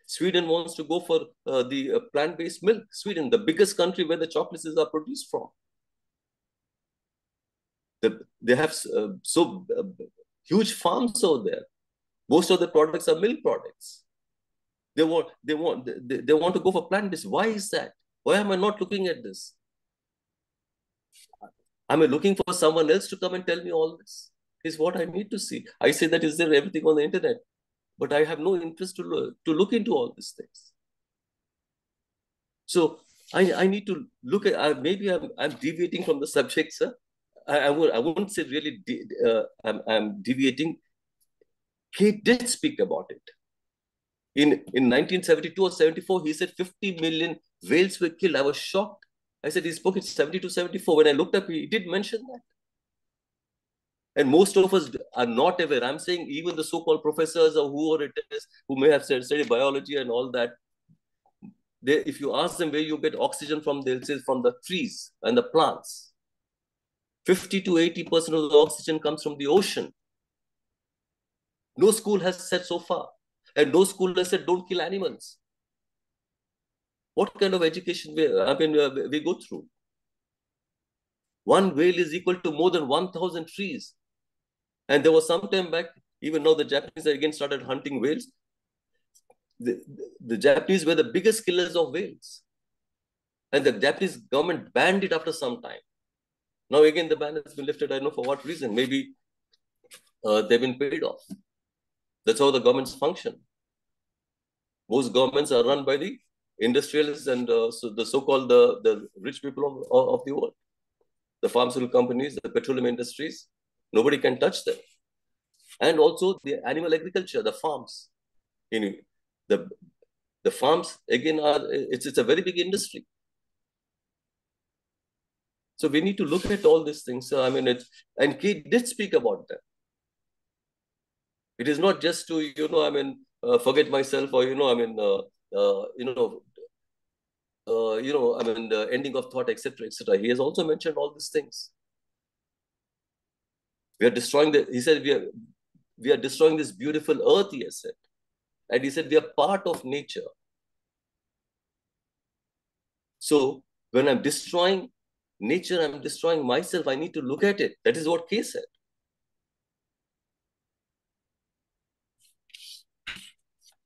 S6: Sweden wants to go for the plant-based milk. Sweden, the biggest country where the chocolates are produced from. They have huge farms over there. Most of the products are milk products. They want to go for plant-based. Why is that? Why am I not looking at this? Am I looking for someone else to come and tell me all this? Is what I need to see. I say that is there everything on the internet, but I have no interest to look into all these things. So I need to look at. Maybe I'm deviating from the subject, sir. I wouldn't say really. I'm deviating. He did speak about it. In 1972 or 74, he said 50 million whales were killed. I was shocked. I said, he spoke in 72, 74. When I looked up, he did mention that. And most of us are not aware. I'm saying even the so-called professors or whoever it is, who may have studied biology and all that, if you ask them where you get oxygen from, they'll say from the trees and the plants. 50 to 80% of the oxygen comes from the ocean. No school has said so far. And no school has said don't kill animals. What kind of education we go through? One whale is equal to more than 1,000 trees. And there was some time back, even now the Japanese again started hunting whales. The Japanese were the biggest killers of whales. And the Japanese government banned it after some time. Now again, the ban has been lifted. I don't know for what reason. Maybe they've been paid off. That's how the governments function. Most governments are run by the industrialists and so the so-called the rich people of the world. The pharmaceutical companies, the petroleum industries, nobody can touch them. And also the animal agriculture, the farms. You know, the farms, again, it's a very big industry. So we need to look at all these things. So, I mean, and Kate did speak about that. It is not just to, you know, I mean, forget myself or, you know, I mean, I mean, the ending of thought, etc., etc. He has also mentioned all these things. We are destroying he said we are destroying this beautiful earth, he has said. And he said we are part of nature. So when I'm destroying nature, I'm destroying myself. I need to look at it. That is what Kay said.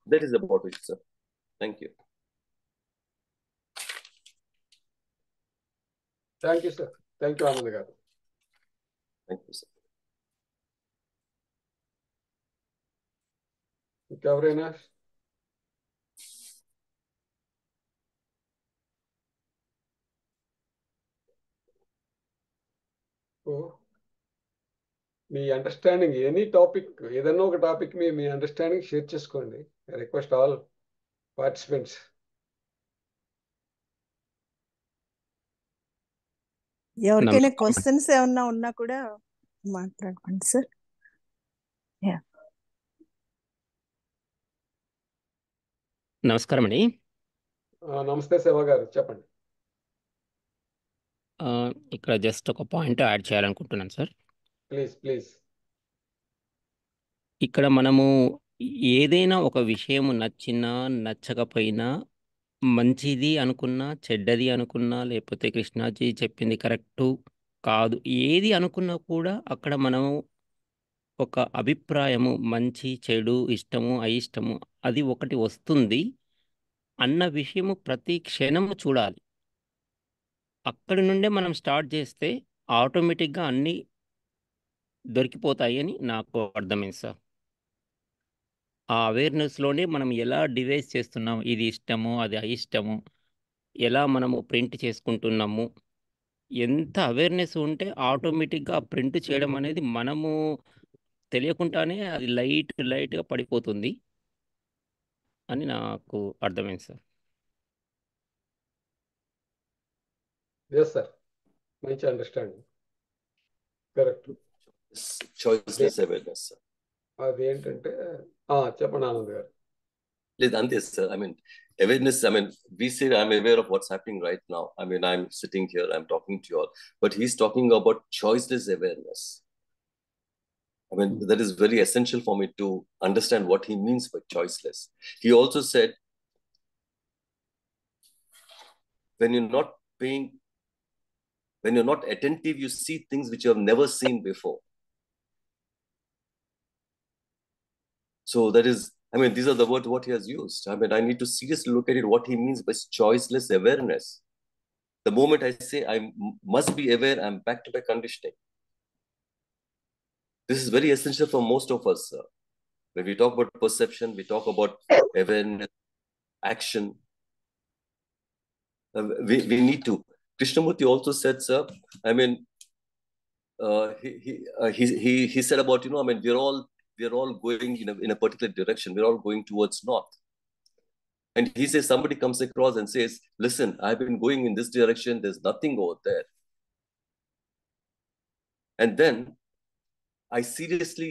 S6: That is about it, sir. Thank you.
S3: Thank you, sir. Thank you, Anand garu.
S6: Thank you, sir.
S3: ఇంకెవరైనా? మీ understanding any topic, ఏదైనా ఒక topic మీ understanding share చేసుకోండి. I request all participants.
S8: ఎవరికైనా questions ఏమన్నా ఉన్నా కూడా మాట్లాడుకోండి sir.
S9: నమస్కారం అండి.
S3: నమస్తే శివ గారు, చెప్పండి.
S9: ఇక్కడ జస్ట్ ఒక పాయింట్ యాడ్ చేయాలనుకుంటున్నాను సార్.
S3: ప్లీజ్.
S9: ఇక్కడ మనము ఏదైనా ఒక విషయం నచ్చినా నచ్చకపోయినా, మంచిది అనుకున్నా చెడ్డది అనుకున్నా, లేకపోతే కృష్ణాజీ చెప్పింది కరెక్టు కాదు ఏది అనుకున్నా కూడా అక్కడ మనము ఒక అభిప్రాయము, మంచి చెడు, ఇష్టము అయిష్టము అది ఒకటి వస్తుంది అన్న విషయము ప్రతి క్షణము చూడాలి. అక్కడి నుండే మనం స్టార్ట్ చేస్తే ఆటోమేటిక్గా అన్నీ దొరికిపోతాయి అని నాకు అర్థమైంది సార్. ఆ అవేర్నెస్లోనే మనం ఎలా డివైస్ చేస్తున్నాము, ఇది ఇష్టము అది అయిష్టము, ఎలా మనము ప్రింట్ చేసుకుంటున్నాము, ఎంత అవేర్నెస్ ఉంటే ఆటోమేటిక్గా ప్రింట్ చేయడం అనేది మనము తెలియకుండానే అది లైట్గా పడిపోతుంది అని నాకు అర్థమైంది సార్.
S3: ఎస్ సార్, మంచి understanding. Correct.
S6: Choiceless awareness sir.
S3: అదేంటంటే చెప్పండి ఆనంద్ గారు.
S6: లేదు అంతే sir. I mean, awareness, I mean, we say I'm aware of what's happening right now. I mean, I'm sitting here, I'm talking to you all, but he's talking about choiceless awareness. I mean, that is very essential for me to understand what he means by choiceless. He also said, when you're not paying, when you're not attentive, you see things which you have never seen before. So that is, I mean, these are the words what he has used. I mean, I need to seriously look at it, what he means by choiceless awareness. The moment I say I must be aware, I'm back-to-back conditioning. This is very essential for most of us. When we talk about perception, we talk about awareness, action. We need to. Krishnamurti also said, sir, I mean, he said about, you know, I mean, we're all going in a particular direction. We're all going towards north. And he says, somebody comes across and says, listen, I've been going in this direction. There's nothing over there. And then he seriously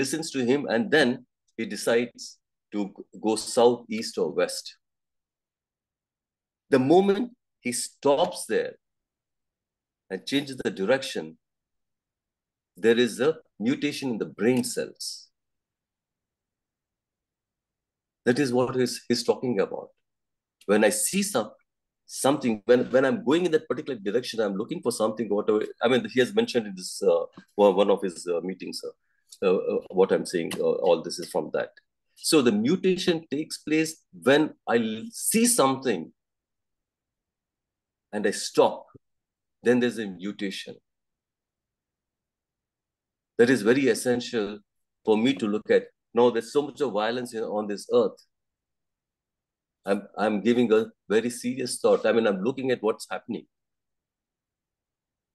S6: listens to him, and then he decides to go south, east, or west. The moment he stops there and changes the direction, there is a mutation in the brain cells. That is what he's talking about. When I see something, when I'm going in that particular direction, I'm looking for something, whatever. I mean, he has mentioned in this one of his meetings, what I'm saying, all this is from that. So the mutation takes place when I see something and I stop, then there's a mutation. That is very essential for me to look at. No, there's so much of violence on this earth. I'm giving a very serious thought. I mean, I'm looking at what's happening.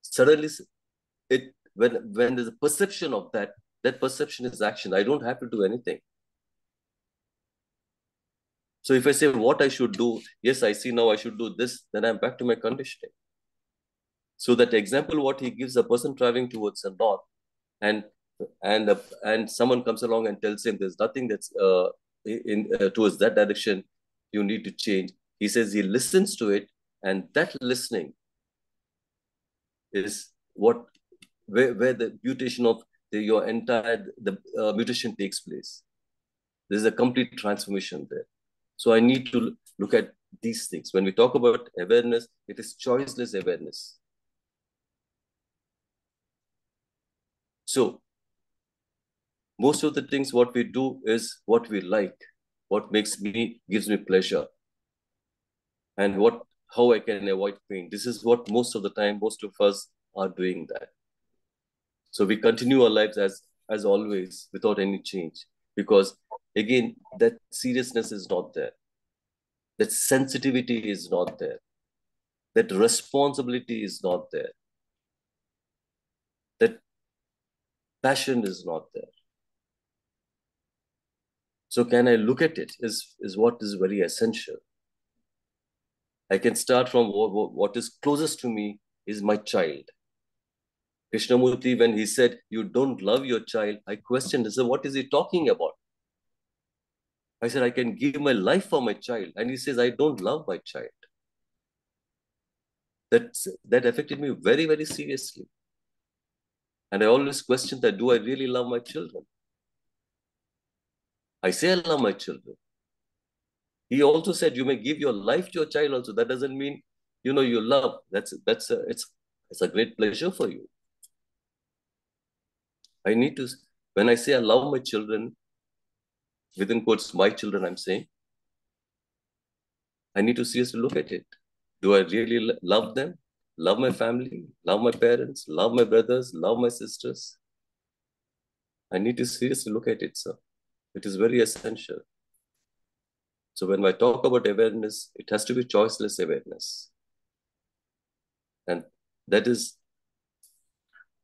S6: Suddenly, when there's a perception of that perception is action. I don't have to do anything. So if I say what I should do, yes, I see now I should do this, then I'm back to my conditioning. So that example, what he gives, a person traveling towards the north, and someone comes along and tells him there's nothing that's towards that direction, you need to change. He says he listens to it, and that listening is where the mutation of your entire mutation takes place. There's a complete transformation there. So I need to look at these things. When we talk about awareness, it is choiceless awareness. So most of the things what we do is what we like, what gives me pleasure, and how I can avoid pain. This is what most of the time, most of us are doing that. So we continue our lives as always without any change, because again, that seriousness is not there. That sensitivity is not there. That responsibility is not there. That passion is not there. So can I look at it is what is very essential. I can start from what is closest to me is my child. Krishnamurti, when he said, you don't love your child, I questioned, I said, what is he talking about? I said, I can give my life for my child. And he says, I don't love my child. That affected me very, very seriously. And I always questioned that, do I really love my children? I say I love my children. He also said, you may give your life to your child also. That doesn't mean, you love. It's a great pleasure for you. I need to, when I say I love my children, within quotes, my children, I'm saying, I need to seriously look at it. Do I really love them? Love my family? Love my parents? Love my brothers? Love my sisters? I need to seriously look at it, sir. It is very essential. So when I talk about awareness, it has to be choiceless awareness. And that is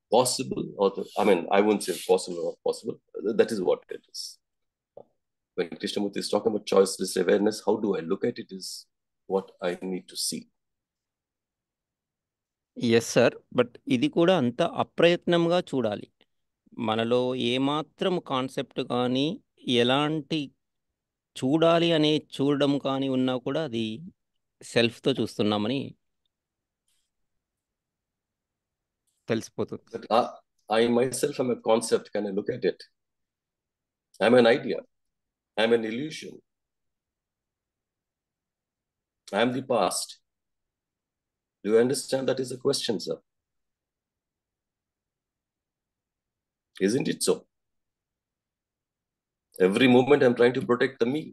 S6: possible, I wouldn't say possible or not possible. That is what it is. When Krishnamurti is talking about choiceless awareness, how do I look at it is what I need to see.
S9: Yes sir, but ఇది కూడా అంత అప్రయత్నంగా చూడాలి. మనలో ఏమాత్రం concept కానీ ఎలాంటి చూడాలి అనే చూడడం కానీ ఉన్నా కూడా అది సెల్ఫ్తో చూస్తున్నామని తెలిసిపోతుంది.
S6: But I myself am a concept. Can I look at it? I'm an idea. I'm an illusion. I'm the past. Do you understand? That is a question, sir. Isn't it so? Every moment I'm trying to protect the me.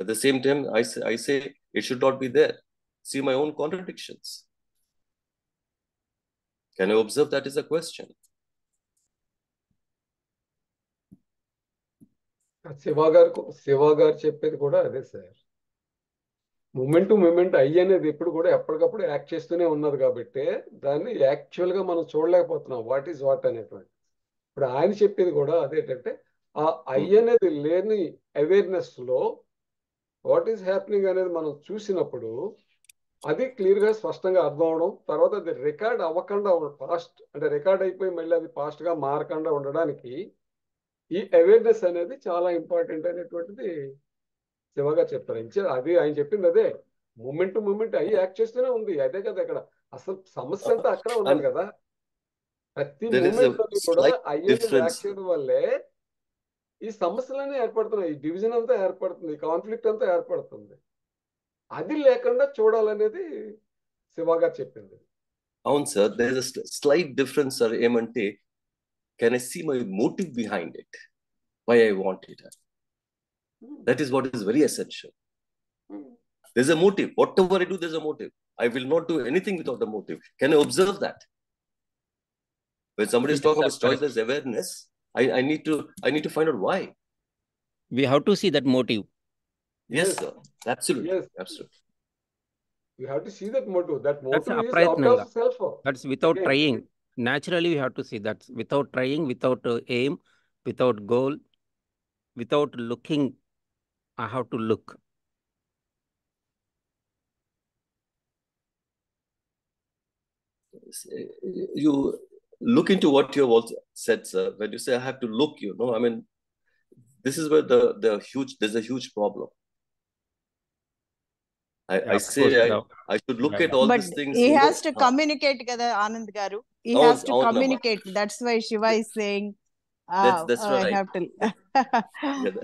S6: At the same time, I say it should not be there. See my own contradictions. Can I observe? That is a question.
S3: Shiva గారు చెప్పేది కూడా అదే sir. Moment to moment అనేది ఎప్పుడు కూడా ఎప్పటికప్పుడు act చేస్తూనే ఉన్నది కాబట్టి దాన్ని యాక్చువల్ గా మనం చూడలేకపోతున్నాం వాట్ ఈజ్ వాట్ అనేటువంటి. ఇప్పుడు ఆయన చెప్పేది కూడా అదేంటంటే ఆ అనేది లేని అవేర్నెస్ లో వాట్ ఈజ్ హ్యాపెనింగ్ అనేది మనం చూసినప్పుడు అది క్లియర్ గా స్పష్టంగా అర్థం అవడం, తర్వాత అది రికార్డ్ అవ్వకుండా పాస్ట్ అంటే రికార్డ్ అయిపోయి మళ్ళీ అది పాస్ట్ గా మారకుండా ఉండడానికి ఈ అవేర్నెస్ అనేది చాలా ఇంపార్టెంట్ అనేటువంటిది శివగా చెప్తారు. అది ఆయన చెప్పింది అదే, మూమెంట్ టు మూమెంట్ అయ్యి యాక్ట్ చేస్తూనే ఉంది. అదే కదా ఇక్కడ అసలు సమస్య అంతా అక్కడ ఉన్నది కదా. ప్రతి మూమెంట్ కూడా అయ్యేది యాక్ట్ చేయడం వల్లే ఈ సమస్యలన్నీ ఏర్పడుతున్నాయి, ఈ డివిజన్ అంతా ఏర్పడుతుంది, కాన్ఫ్లిక్ట్ అంతా ఏర్పడుతుంది. అది లేకుండా చూడాలనేది శివ గారు చెప్పింది.
S6: అవును sir, there is a slight difference sir. ఏమంటే can I see my motive behind it, why I want it. That is what is very essential. There's a motive. Whatever I do, there's a motive. I will not do anything without a motive. Can you observe that? When somebody is talking about choiceless awareness, I need to find out why.
S9: We have to see that motive.
S6: Yes, sir. Absolutely.
S3: Yes.
S6: Absolutely.
S3: You have to see that motive. That
S9: That's
S3: motive is out of self.
S9: That's without
S3: Okay.
S9: trying. Naturally, we have to see that. Without trying, without aim, without goal, without looking, I have to look.
S6: You look into what you have also said, sir. When you say I have to look, I mean, this is where there's a huge problem. I say I should look at all these things.
S8: He has to communicate kada Anand garu. He has to communicate. That's why Shiva is saying
S6: that's right.
S8: I have to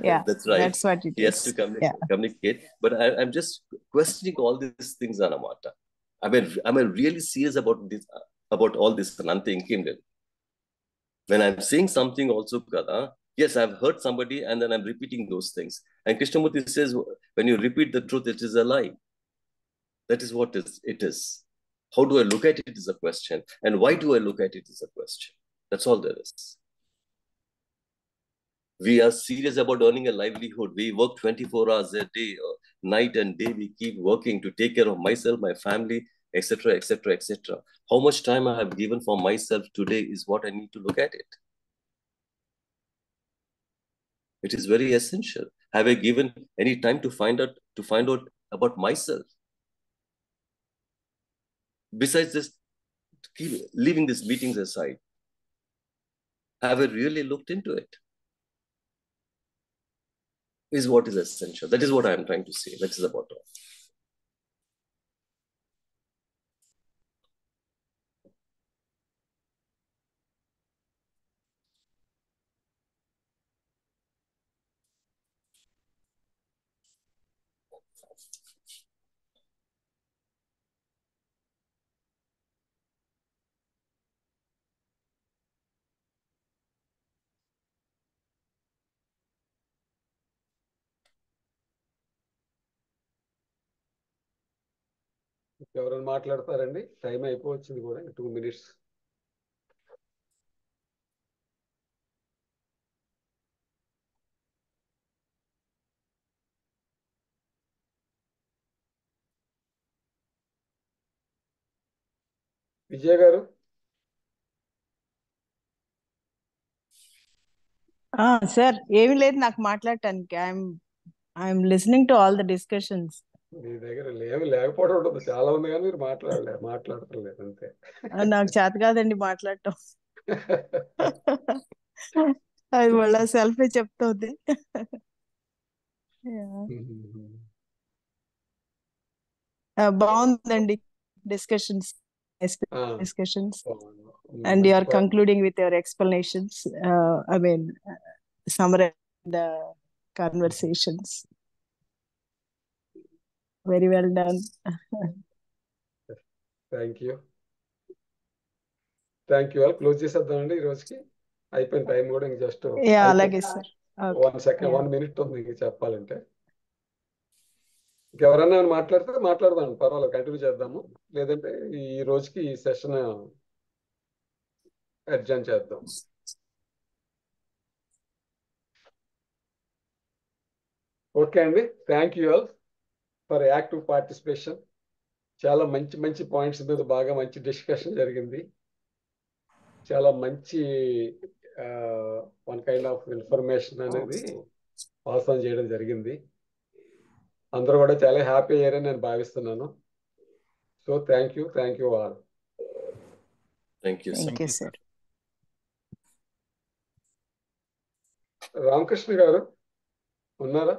S6: yeah, that's right.
S8: That's what it is.
S6: He has to communicate. But I'm just questioning all these things, Anamata. I'm really serious about this, about all this Nante Kimdel. When I'm saying something also, kada, yes, I've heard somebody and then I'm repeating those things. And Krishnamurti says, when you repeat the truth, it is a lie. That is what it is. How do I look at it is a question. And why do I look at it is a question. That's all there is. We are serious about earning a livelihood. We work 24 hours a day, night and day. We keep working to take care of myself, my family, etc., etc., etc. How much time I have given for myself today is what I need to look at it. It is very essential. Have I given any time to find out about myself? Besides this, leaving these meetings aside, have I really looked into it? Is what is essential. That is what I am trying to say. That is about all.
S3: ఎవరైనా మాట్లాడతారండి? Time అయిపోవచ్చింది కూడా, 2 minutes. Vijay గారు?
S8: Sir ఏమీ లేదు నాకు మాట్లాడటానికి. I'm listening to all the discussions.
S3: మీ దగ్గర లేకపోవడం ఉంటుంది, చాలా ఉంది కానీ మీరు మాట్లాడతలేదు అంతే.
S8: నాకు చేత కాదండి మాట్లాడటం. అది మళ్ళా సెల్ఫే చెప్తుంది. బాగుందండి discussions. And you are concluding with your explanations. I mean, summarize the conversations. Very well done.
S3: Thank you. All close చేసేద్దామండి ఈ రోజుకి. అయిపోయిన టైం కూడా ఇంక జస్ట్
S8: అలాగే సార్.
S3: 1 minute ఉంది ఇంక చెప్పాలంటే. ఇంకెవరన్నా మాట్లాడితే మాట్లాడదాం, పర్వాలేదు, కంటిన్యూ చేద్దాము. లేదంటే ఈ రోజుకి ఈ సెషన్ అడ్జర్న్ చేద్దాం. ఓకే అండి, thank you all for active participation. చాలా మంచి మంచి పాయింట్స్ మీద బాగా మంచి డిస్కషన్ జరిగింది. చాలా మంచి వన్ కైండ్ ఆఫ్ ఇన్ఫర్మేషన్ అనేది పాస్ ఆన్ చేయడం జరిగింది. అందరూ కూడా చాలా హ్యాపీ అయ్యారని నేను భావిస్తున్నాను. So thank you all.
S6: Thank you,
S8: sir.
S3: Ramakrishna గారు ఉన్నారా?